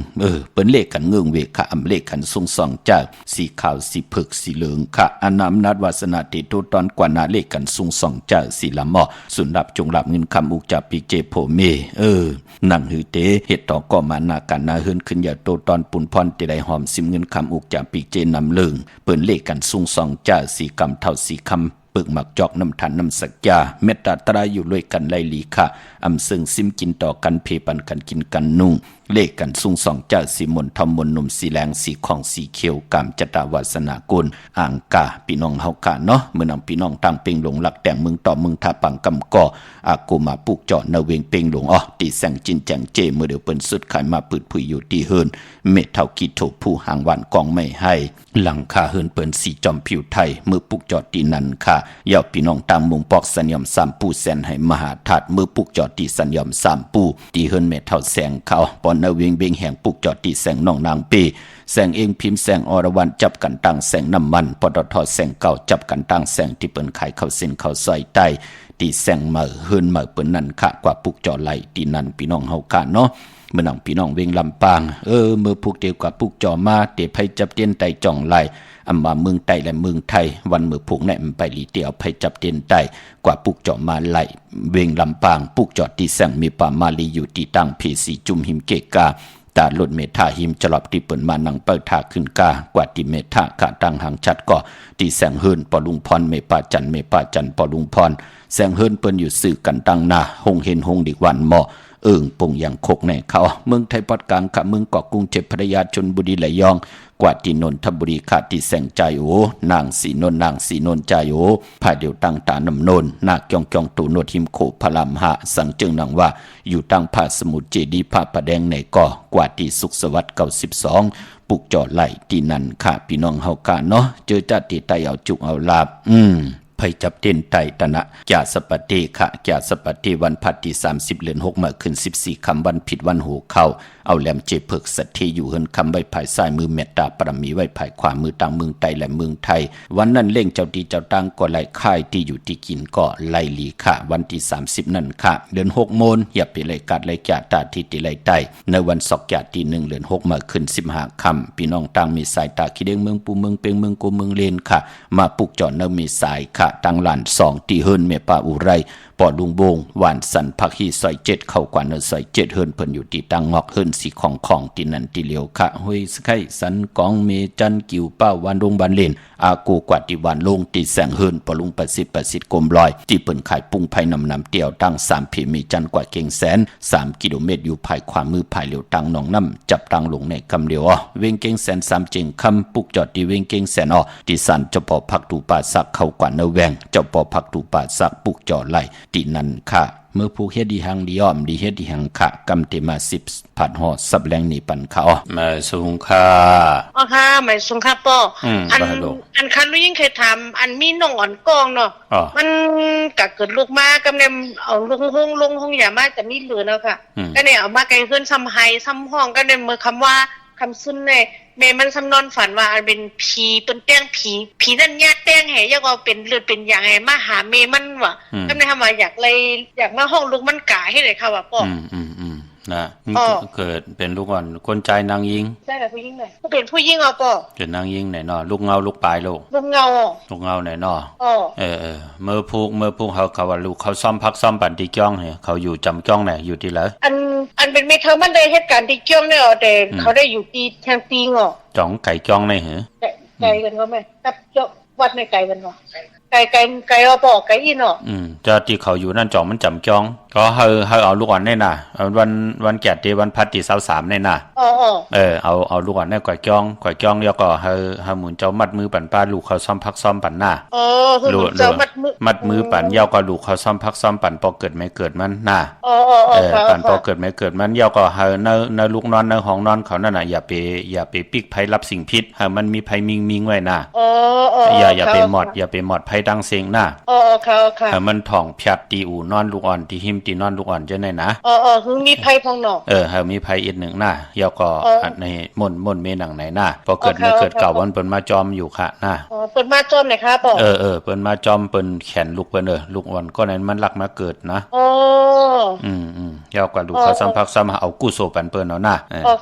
เปิ้นเลขกันเงื่องเวค่ะอำเลขกันทรงสองจากสีขาวสีผึกสีเหลืองค่ะอนนำนัดวาสนาเตโตตอนกว่านาเลขกันทรงสองจากสีละหมอสุนรับจงรับเงินคำอุกจากปีเจโผเมนั่งหือเตเฮ็ดต่อก็มานากันนาเฮินขึ้นอย่าโตตอนปุ่นพรติได้หอมซิมเงินคำอุกจากปีเจนำเลิงเปิ้นเลขกันทรงสองจากสีกำเท่าสีคำปึกหมักจอกน้ำทันน้ำสักยาเมตตาตรายอยู่ด้วยกันไลลีค่ะอำซึ่งซิมกินต่อกันเพปันกันกินกันนุ่งเลขกันสุ่งสองเจ้าสีมนทอมมนนุ่มสีแรงสีของสีเขียวกามจตาวาสนากุลอ่างกาพี่น้องเฮากะเนาะเมื่อนำพี่น้องตั้งเป่งหลงหลักแต่งมึงต่อมึงทาปังกำก่ออากูมาปลูกเจาะนเวงเป่งหลงตีแสงจินแจงเจเมื่อเดียวเปิ้นสุดขายมาปืดผุยอยู่ตีเฮินเม็ดเท่ากีโถผู้หางหวานกองไม่ให้หลังคาเฮินเปิ้นสีจอมผิวไทยมือปลูกเจาะตีนันค่ะยาวพี่น้องตั้งมุงปอกสัญญอมสามปูแสนให้มหาธาตุมือปลูกเจาะตีสัญญอมสามปูตีเฮินเม็ดเท่าแสงเขาปอ เนเวียงเบงแห่งปุกจอดตีแสงน้องนางปีแสงเองพิมพ์แสงอรวรรณจับกันตั้งแสงน้ำมันปตทแสงเก่าจับกันตั้งแสงที่เปิ้นขายเข้าเส้นเข้าซอยใต้ตีแสงเหม่อเฮินเหม่อเปิ้นนั่นค่ะกว่าปุกจอไหลตีนั่นพี่น้องเฮากะเนาะเมื่อน้องพี่น้องเวงลำปางเมื่อพวกเดียวกับปุกจอมาเตไผจับเตียนไตจ่องไหลอำมาเมืองไต้และเมืองไทยวันมือผูกแหนมไปลีเตียวไผจับเตียนไตกว่าปุกจอมาไหลเวงลำปางปุกจอตีแสงมีป่ามาลีอยู่ที่ตั้งพีสีจุมหิมเกกาตาหลุดเมธาหิมจลอบที่เปิ่นมานังเปิดทาขึ้นกากว่าที่เมธากะตังหางชัดก็ที่แสงเฮินปอลุงพรเมปาจันปอลุงพรแสงเฮินเปิ้นอยู่สื่อกันตังนาหงเห็นหงดิกวันหมอปงอย่างโคกในเขาเมืองไทยปอดกลางขะเมืองเกาะกรุงเจ็บพระยาชนบุรีไหลยองกว่าที่นนทบุรีขาดที่แสงใจโอนางสีนนใจโอภายเดียวตั้งตานำนนนาคยองตูโนทิมโคพลามหะสังจึงนังว่าอยู่ตั้งผาสมุทรเจดีผาประแดงในก่อกว่าที่สุขสวัสดิ์92ปุกจอไหลที่นั่นค่ะพี่น้องเฮากะเนาะเจอจัดที่ไตเอาจุกเอาลาบไผจับเต้นไตตนะจาสปฏิค่ะจาสปฏิวันพัดที่30เดือน6มาขึ้น14คำวันผิดวันโหเข้าเอาแหลมเจเพิกสัตทีอยู่เฮินคำไว้ภายซ้ายมือเมตตาปรมีไว้ภายขวามือต่างเมืองไตและเมืองไทยวันนั้นเล่งเจ้าดีเจ้าตังก็ไล่ค่ายที่อยู่ที่กินก็ไล่ลีค่ะวันที่30นั่นค่ะเดือน6โมงอย่าไปไล่กัดไล่จาตาที่ติไล่ไตในวันศอกจาที่1เดือน6มาขึ้น15ค่ำพี่น้องต่างมีสายตาคิดเองเมืองปูเมืองเปงเมืองกูเมืองเลนค่ะมาปลุกจอดเนมีสายค่ะตังหลาน2ที่เฮินเมปาอุไรปอลุงบงหวานสันพักฮีซอย7เข้ากว่าเนซอย7เฮินเพิ่นอยู่ที่ตังงอกเฮินสีของที่นั่นที่เหลียวค่ะห้วยสไข่สันกองเมจันกิวเป้าวันดงบันเลนอากูกว่าที่วันลงที่แสงเฮินปอลุงประสิทธิ์กลมลอยที่เปิ้นขายปุ้งไผ่นำเตียวตั้ง3ผีมีจันกว่าเก่งแสน3กิโลเมตรอยู่ภายขวามือภายเหลียวตังหนองน้ำจับตังลงในคำเดียวเวงเก่งแสน3เจงคำปุกจอดที่เวงเก่งแสนที่สันเจ้าปอพักตูป่าสักเข้ากว่าเนแวงเจ้าปอพักตูป่าสักปุกจอดไหลที่นั่นค่ะเมื่อผู้เฮ็ดดีหังดีอ้อมดีเฮ็ดดีหังขะกำเตมา10ผัดห่อสับแรงนี่ปันเขามาสุงค่าค่ะหมายสุงค่ะป้ออันคันรู้ยิ่งเคยทำอันมีน้องอ่อนกองเนาะมันก็เกิดลูกมากำเนเอาลงห้องอย่ามาจะมีเหลือแล้วค่ะก็เนี่ยเอามาไกลขึ้นซ้ำไฮซ้ำห้องก็เนี่ยเมื่อคำว่าคำซุนเนี่ยเมมันสำนอนฝันว่าอันเป็นผีเป็นแต้งผีนั่นแยกแต้งเหยังเอาเป็นเลือดเป็นอย่างไงมาหาเมมันว่ะก็เลยทำมาอยากมาห้องลูกมันกาให้เลยค่ะว่าป้อนะเกิดเป็นลูกอ่อนคนใจนางยิงใช่แบบผู้หญิงเลยเป็นผู้หญิงป้อเป็นนางยิงไหนเนาะลูกเงาลูกปลายลูกเงาไหนเนาะเมื่อพูกเขาว่าลูกเขาซ่อมพักซ่อมปั่นที่จ้องเนี่ยเขาอยู่จำจ้องไหนอยู่ที่ไหนอันเป็นเมเธอมันได้เหตุการณ์ที่จ้องเนี่ยแต่เขาได้อยู่ที่แทงปีงจ้องไก่จ้องไหนเหรอไก่กันก็ไหมกับวัดในไก่กันวะไก่เอาบอกไก่ยินจะที่เขาอยู่นั่นจ่องมันจำจ้องก็เอาลูกอ่อนนี่น่ะวันแก่ที่วันพัดที่23นี่น่ะเอาลูกอ่อนนี่ก่อยจ้องแล้วก็ให้หมุนเจ้ามัดมือปั่นป้าลูกเขาซ่อมพักซ่อมปั่นหน้าลูกเจ้ามัดมือปั่นยาวก็ลูกเขาซ่อมพักซ่อมปั่นพอเกิดไม่เกิดมันหน้าปั่นพอเกิดไม่เกิดมันยาวก็ให้ในลูกนอนในห้องนอนเขานั่นน่ะอย่าไปปิกไผรับสิ่งพิษให้มันมีไผมิงไว้น่ะอย่าไปหมดไผดังเสียงหน้าค่ะมันถ่องพยัดตีอูนอนลูกอ่อนที่หิมตีนอนลูกอ่อนจะไหนนะคือมีไพ่พองหนอมีไพ่อีกหนึ่งหน้าเยาก็ในม่นเมหนังไหนหน้าพอเกิดไม่เกิดเก่าวันเปิ้นมาจอมอยู่ค่ะหน้าเปิ้นมาจอมไหนครับป่อเปิ้นมาจอมเปิ้นแขนลูกเปิ้นลูกอ่อนก็นั้นมันรักมาเกิดนะเยาก็ลูกเขาซ้ำพักซ้ำเอากู้โซปันเปิ้นเอาหน้า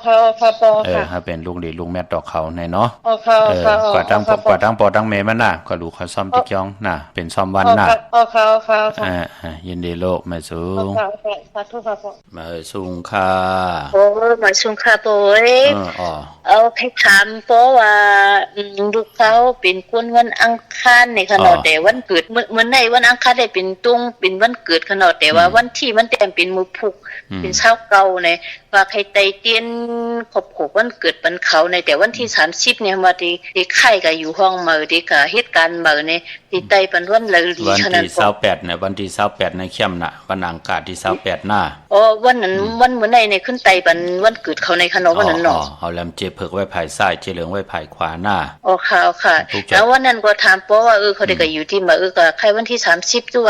ค่ะป่อถ้าเป็นลูกดีลูกแม่ดอกเขาในเนาะกว่าตั้งปอตั้งเมมันน่ะก็ลูกเขาซ้ำติกยองน่ะเป็นซ้ำวันน่ะยินดีโลกมาสูงมาสูงค่ะมาสูงค่ะป่อยเอาไปถามป่อว่าลูกเขาเป็นคนวันอังคารในขณะแต่วันเกิดเมื่อในวันอังคารได้เป็นตุ้งเป็นวันเกิดขณะแต่ว่าวันที่มันแต่งเป็นมือพุกเป็นเช้าเก่าเนี่ยว่าใครไตเตียนขบวันเกิดวันเขาในแต่วันที่30เนี่ยมาที่ไข่ก็อยู่ห้องมือที่ก็เหตุการณ์มือเนี่ยที่ไตเป็นวันเลยดีขนาดวันที่28เนี่ยวันที่28ในเข้มน่ะวันอังคารที่28หน้าวันนั้นวันเมื่อในขึ้นไตเป็นวันเกิดเขาในขนมวันนั้นเนาะเอาแลมเจเพิกไว้ภายซ้ายเจเหลืองไว้ภายขวาหน้าค่ะแล้ววันนั้นก็ถามป้อว่าเขาได้ก็อยู่ที่มาก็ใครวันที่30ตัว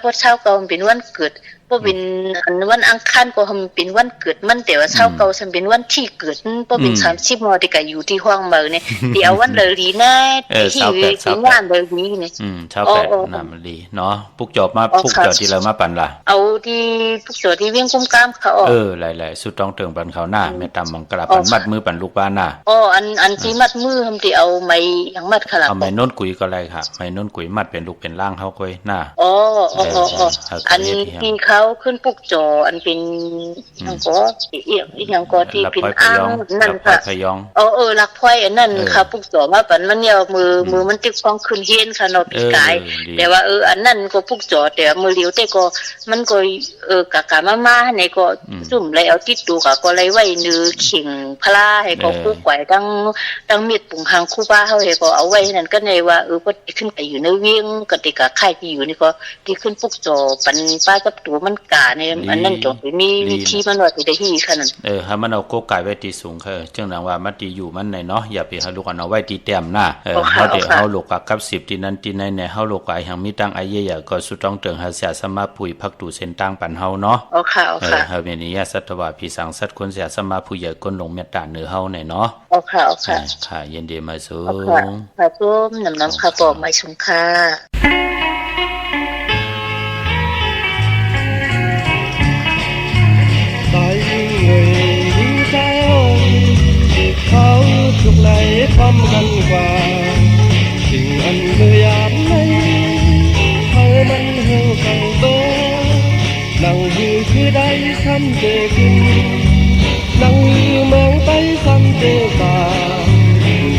พอเช้าก็เป็นวันเกิด บ่เป็นอันวันอังคารก็ทำเป็นวันเกิดมันแต่ว่าเช้าเก่าฉันเป็นวันที่เกิดบ่เป็น30มอที่ก็อยู่ที่ห้องเมืองนี่เดี๋ยววันเลยลีนะที่งานเลยลีนี่เช้า8น่ะมันดีเนาะปุกจอบมาปุกจอที่เรามาปั่นล่ะเอาที่ปุกจอที่เวียงกุ้มกามเขาหลายๆสุดต้องเติงปั่นเขาหน้าแม่ตำมังกราปั่นมัดมือปั่นลูกบ้านน่ะอันที่มัดมือทำที่เอาไม้อย่างมัดขนาดเอาไม้น้นกุยก็ได้ค่ะไม้น้นกุยมัดเป็นลูกเป็นร่างเขาก้อยหน้าอันที่เขาขึ้นปุกจออันเป็นอย่างก็อย่างก็ที่เป็นอ้างนั่นค่ะหลักพอยอันนั้นค่ะปุกจอมาปั่นมันเนี่ยมือมันติดฟองขึ้นเฮียนค่ะเนาะปีกายแต่ว่าอันนั้นก็ปุกจอแต่มือเลี้ยวแต่ก็มันก็กะกะมาในก็ซุ่มเลยเอาติดตูก็เลยไว้เนื้อเข่งพลาให้ก็คู่ไก่ตั้งเม็ดปุ่งหางคู่บ้าเฮาให้ก็เอาไว้นั่นก็ในว่าก็ขึ้นไปอยู่ในเวียงก็ติกะค่ายที่อยู่นี่ก็ที่ขึ้นปุกจอปันป้ากับตัวมันกะในอันนั้นจงมีวิธีมันว่าสิได้ฮีขนาดให้มันเอาโกไก่ไว้ที่สูงจังนั้นว่ามันที่อยู่มันในเนาะอย่าไปให้ลูกเอาไว้ที่แต้มหน้าเฮาเฮาลูกกับ10ที่นั้นที่ไหนในเฮาลูกไก่หังมีตั้งไอเย่ก็สุต้องเติงหาเสียสมาผู้พักตู่เส้นตั้งปันเฮาเนาะค่ะเฮาเมนี้สัตวะพี่สังสัตคนเสียสมาผู้ใหญ่คนลงเมตตาเหนือเฮาในเนาะค่ะเย็นดีมาสูงค่ะพุ่มน้ำค่ะบอกมาสูงค่ะใจเงยใจเขาทุกไหนพร้อมกันกว่าสิ่งอันเมื่อยามไหนเขามันเหี่ยวกันเบอนั่งอยู่คือได้ซ้ำเจอกินนั่งอยู่มองไปซ้ำเจอตา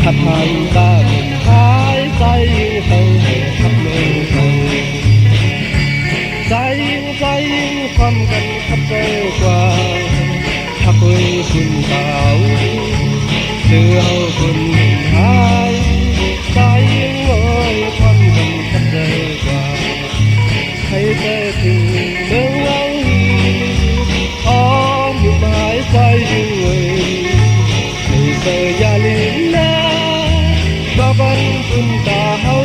ขัดทางตาหายใจเขาขับเมืองเขาใจความกันขับเจอกว่าขับเอ้ยคุณเก่าเสือเอาคุณหายใจโอ้ยความกันขับเจอกว่าให้เธอถึงเมืองเราอ้อมอยู่หมายใจอยู่เว้ยให้เธออย่าลืมนะว่าบันคุณตาเฮา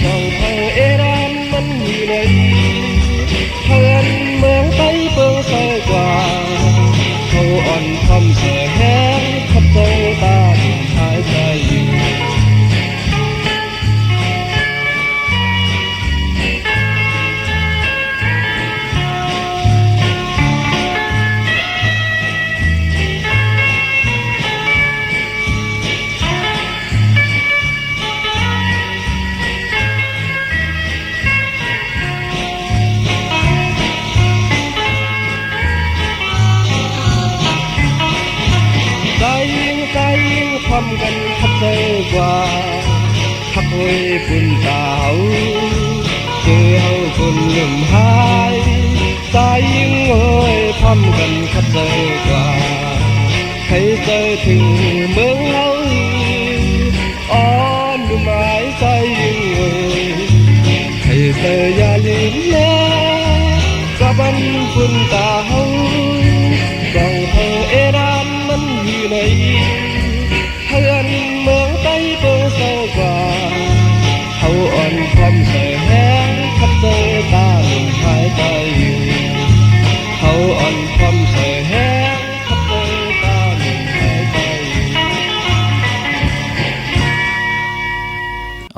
ช่องทางเอรานมันอยู่ในเพื่อนเมืองไปเบิ่งใส่กว่าเขาอ่อนคำเสือแห้งขับเจอตาหายใจอยู่ความกันขับเจอกว่าขับเว้ยคุณสาวเจอเฮาคนลืมหายใจยิ่งเอ้ยความกันขับเจอกว่าให้เจอถึงเมืองเฮาอ้อนดูหมายใจยิ่งเอ้ยให้เธออย่าลืมนะกับบันคุณตาเฮาดองเธอเอรามมันอยู่ในเพื่อนเมืองไปเบิ่งเศร้ากว่าเขาอ่อนความเสื่อแห้งขับเจอตาลมหายใจอยู่เขาอ่อนความเสื่อแห้งขับเจอตาลมหายใจ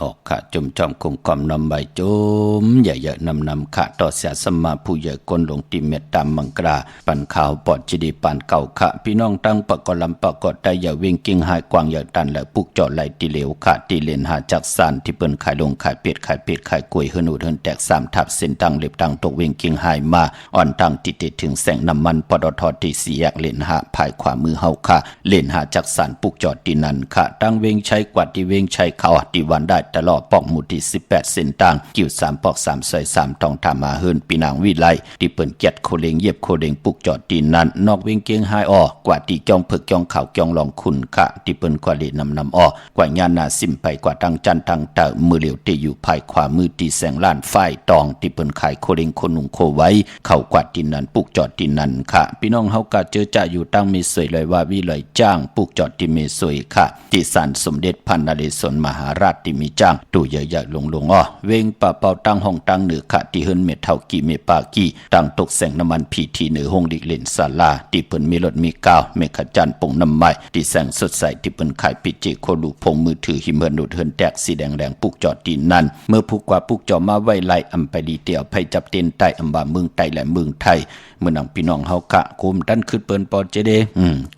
ออกค่ะจุ่มจอมคุมกอมนำใบจุ่มใหญ่ๆนำค่ะต่อเสียสมาผู้ใหญ่คนหลงติเมตตามมังกราปันข่าวปอดจีดีปานเก่าค่ะพี่น้องตั้งปะกอลำปะกอดได้อย่าวิ่งกิ่งหายกวางอย่าตันและปุกจอดไหลตีเหลวค่ะตีเลนหาจักสานที่เปิ้นขายลงขายเป็ดขายกล้วยเฮือนอูดเฮือนแตก3ทับเส้นตั้งเล็บตั้งตกวิ่งกิ่งหายมาอ่อนตั้งติดถึงแสงน้ำมันปตทที่4แยกเลนหาภายขวามือเฮาค่ะเลนหาจักสานปุกจอดตีนันค่ะตั้งเวงใช้กวาดที่เวงใช้เขาที่วันได้ตลอดปอกหมู่ที่18เส้นต่างกิ่ว3ปอก3ซอย3ต้องทามาเฮิรนปีนางวิไลที่เปิ้นเกียดโคเลงเย็บโคเลงปุกจอดตีนั้นนอกเวงเกียงหายอ้อกว่าที่จ้องเพิกจ้องข่าวจ้องลองคุณค่ะที่เปิ้นกว่าเลนำอ้อกว่าญาณาซิมไปกว่าตั้งจันตั้งเตอมือเหลียวที่อยู่ภายขวามือที่แสงล้านฝ้ายตองที่เปิ้นขายโคเลงคนนุ่งโคไว้เข้ากว่าตีนั้นปุกจอดตีนั้นค่ะพี่น้องเฮาก็เจอจะอยู่ตั้งมีสวยเลยว่าวิเลยจ้างปุกจอดที่มีสวยค่ะที่ศาลสมเด็จพระนเรศวรมหาราชที่มีจ้างตู่ใ ใหญ่ๆลงอ้อเวงป่าเป่าตั้งห้องตั้งเหนือค่ะที่เฮิรนเม็ดเท่ากี่เมปากี่ตั้งตกแสงน้ำมันพีทีเหนือห้องดิเล่นศาลาที่เปิ้นมีรถมีกาวเมฆจันทร์ป่งน้ำไม้ที่แสงสดใสที่เปิ้นขายปิจิโคลูพงมือถือหิมเฮิรนดูดเฮิรนแตกสีแดงปุกจอดตีนนั้นเมื่อผู้กว่าปุกจอมาไว้ไล่อำไปดีเตียวไผจับเต้นใต้อำบาเมืองไต้และเมืองไทยเมื่อนังพี่น้องเฮากะคุมดันขึ้นเปิ้นปอเจเด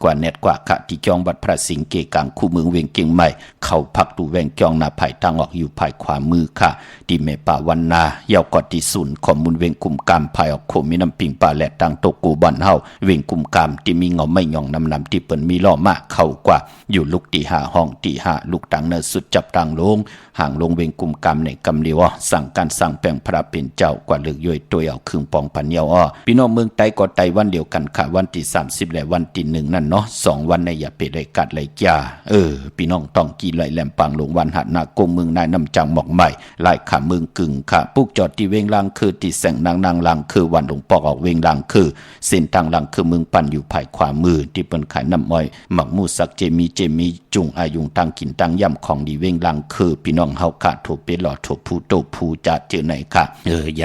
กว่าแนดกว่าค่ะที่จองบัดพระสิงห์เกกลางคู่เมืองเวียงเกียงใหม่เข้าพักดูแวงจองหน้าภายทางออกอยู่ภายขวามือค่ะที่แม่ป่าวันนาเยาวกอดที่ศูนย์ข้อมูลเวียงกุมกามภายออกโคมีน้ำปิงป่าและตังตกกูบ้านเฮาเวียงกุมกามที่มีเงาไม่หย่องนำที่เปิ้นมีล้อมาเข้ากว่าอยู่ลูกที่5ห้องที่5ลูกตังเนสุดจับตังลงห่างลงเวียงกุมกามในกำเลียวสั่งการสั่งแปลงพระเป็นเจ้ากว่าเลือกย่อยตัวเอาครึ่งปองปันเยาพี่น้องเมืองไต้ก็ไต้วันเดียวกันค่ะวันที่30และวันที่1นั่นเนาะ2วันในอย่าไปได้กัดเลยจ้าพี่น้องต้องกี่ไหลแหลมปังลงวันหัดนากงเมืองนายน้ำจังหมอกใหม่ไล่ขาเมืองกึ่งค่ะปุกจอดที่เวงลังคือที่แสงนางลังคือวันหลวงปอกออกเวงลังคือเส้นทางลังคือเมืองปั่นอยู่ภายขวามือที่เปิ้นขายน้ำอ้อยหมักมูสักเจมีจุงอายุงตังกินตังย่ำของดีเวงลังคือพี่น้องเฮาค่ะถูกเป็นหลอดถูกผู้โตผู้จะเจอไหนค่ะอ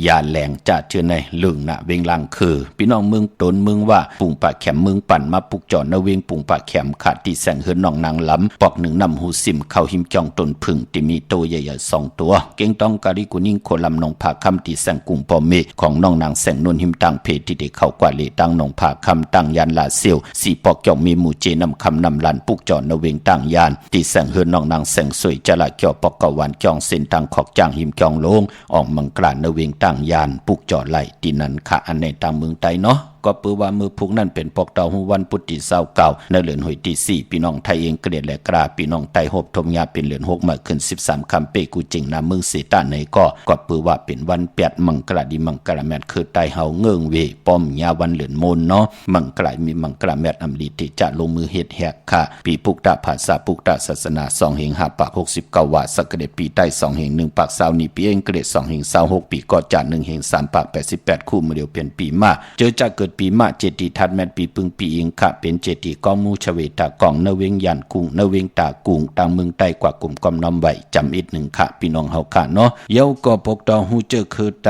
ย่าแหลงจะเจอไหนลึงน่ะเวงลังคือพี่น้องเมืองตนเมืองว่าปุ่งปากแขมเมืองปั่นมาปุกจอดนาเวงปุ่งปากแขมค่ะที่แสงเฮือนน้องนางล้ำปอกหนึ่งนำหูซิมเข้าหิมจองตนพึ่งที่มีโตใหญ่ๆ2ตัวเก่งต้องกะริกุนิ่งโคลำนองผาคำที่แสงกุ่งปอเมของน้องนางแสงนนหิมตังเพที่ได้เข้ากว่าเลตั้งนองผาคำตั้งยานลาเซียวสีปอกเกี่ยวมีหมู่เจนำคำนำลันปุกจอดนาเวงตั้งยานที่แสงเฮือนน้องนางแสงสวยจะละเกี่ยวปอกกะวันจองเส้นทางขอกจางหิมจองลงออกมังกรานนาเวงตั้งยานปุกจอดไหลที่นั้นค่ะอันในตามเมืองไต้เนาะก็เปือว่ามือพุกนั่นเป็นปอกเตาหูวันพุทธิเศร้าเก่าในเหลือนหอยที่4พี่น้องไทยเองเกลียดและกราพี่น้องไต้หบทมยาเป็นเหลือน6มาขึ้น13คำเปกูจริงนาเมืองเสตาในก็เปือว่าเป็นวัน8มังกรดีมังกรแมทคือไต้เฮาเงื่องเวป้อมยาวันเหลือนมนเนาะมังกรมีมังกรแมทอำลีที่จะลงมือเฮ็ดแหกค่ะปีปุกตะภาษาปุกตะศาสนา2เฮง5ปาก69ว่าสักเดปีใต้2เฮง1ปาก20นี่ปีเองเกลียด2เฮง26ปีก็จะ1เฮง3ปาก88คู่มือเดียวเป็นปีมาเจอจะเกิดปีมาเจติทัดแมทปีปึงปีอิงค่ะเป็นเจติกองมูชเวตากองนเวงยันกุงนเวงตากุงตางเมืองใต้กว่ากลุ่มกอมน้ำไหวจำอีก1ค่ะพี่น้องเฮาค่ะเนาะเยาก็ปกตองฮู้เจอคือไต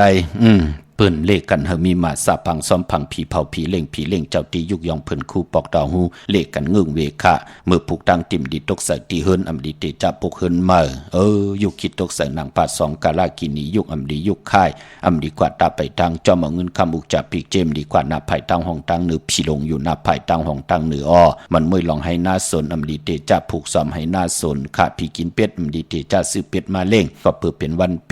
เปิ้นเลขกันเฮามีมาสาพังซ้อมพังผีเผาผีเล่งเจ้าตียุกยองเพิ่นคู่ปอกดาวฮูเลขกันเงื่องเวค่ะเมื่อผูกตังติ่มดิตกใส่ตีเฮิรนอำดีเตจับปกเฮิรนมายุคคิดตกใส่นางปา2กาลากินียุคอำดียุคค่ายอำดีกว่าตาไปทางจอมเอาเงินคำอุกจับปีกเจมดีกว่าหน้าภายทางห้องตังเหนือพี่ลงอยู่หน้าภายทางห้องตังเหนือมันมื้อลองให้หน้าสนอำดีเตจับผูกซ้อมให้หน้าสนค่ะพี่กินเป็ดอำดีเตจับซื้อเป็ดมาเล่งก็เปิดเป็นวัน8แ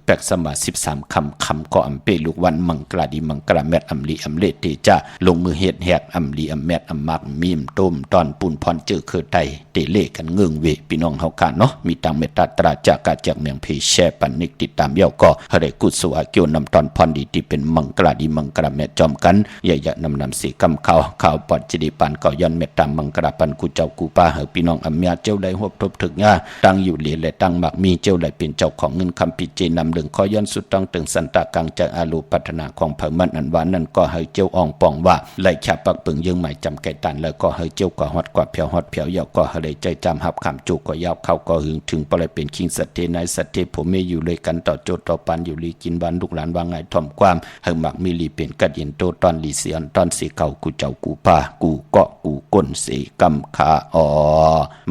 ปกสมา13คำก็อำเปลูกวันมังกราดีมังกราแมทอำลีอำเลเตจะลงมือเฮ็ดแหกอำลีอำแมทอำมักมีมต้มตอนปูนพรเจอคือไตเตเลกันเงื่องเวพี่น้องเฮาค่ะเนาะมีตังเมตตาตราจากกาจากเมืองเพแชปันนิกติดตามเยี่ยวก็เฮได้กุศลเกี่ยวนำตอนพรดีที่เป็นมังกราดีมังกราแมทจอมกันอย่านำสีกำข่าวปอดจิดีปานเก่าย้อนเมตตามังกราปันกูเจ้ากูป้าเฮพี่น้องอำญาเจ้าได้ฮบทบถึกงาตั้งอยู่เหลียและตั้งมักมีเจ้าได้เป็นเจ้าของเงินคำพิเจนำเรื่องขอย้อนสุดต้องถึงสันตะกังจากอาลูพัฒนาของเผ่ามันอันว่านั่นก็ให้เจ้าอ่องป่องว่าไล่ฉาปักปึงยังหมายจำไก่ตันแล้วก็ให้เจ้าก็ฮอดกว่าเพียวฮอดเพียวยาวก็ให้ใจจำหับคำจูก็ยาวเข้าก็หึงถึงปล่อยเป็นคิงสัตเทนายสัตเทผมไม่อยู่เลยกันต่อโจต่อปันอยู่ลีกินบ้านลูกหลานว่าไงถ่อมความให้หมักมีลีเป็นกัดยินโตตอนลีเสียนตอนสีเก่ากูเจ้ากูป้ากูเกาะกูก้นสีกำขา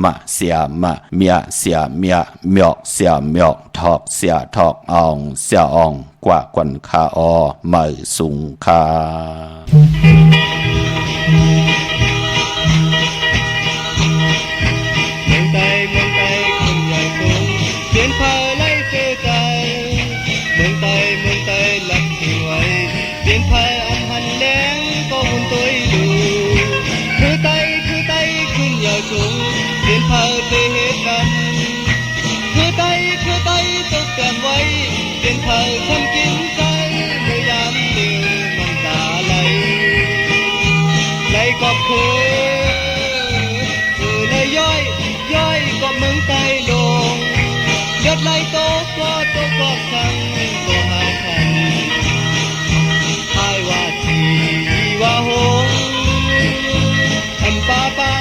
มาเสียมาเมียเสียเมียเมียเสียเมียทอกเสียทอกอ่องเสียอ่องกว่าควันคาไม่สุงคาเมืองไทยคนใหญ่คงเสียนพาไล่เจอใจเมืองไทยหลักที่ไว้เสียนพาอันหันแดงก็หุ่นตัวดูคือไตขึ้นใหญ่คงเสียนพาเตะเหตุกันคือไตตกกันไว้เสียนพาทำกินใจเมื่อยามเดียวน้ำตาไหลก็คือเลยย่อยก็เมืองไต้ลงยอดไหลโตกว่าสั่งก็หาทันหายว่าทีว่าหงอันป้า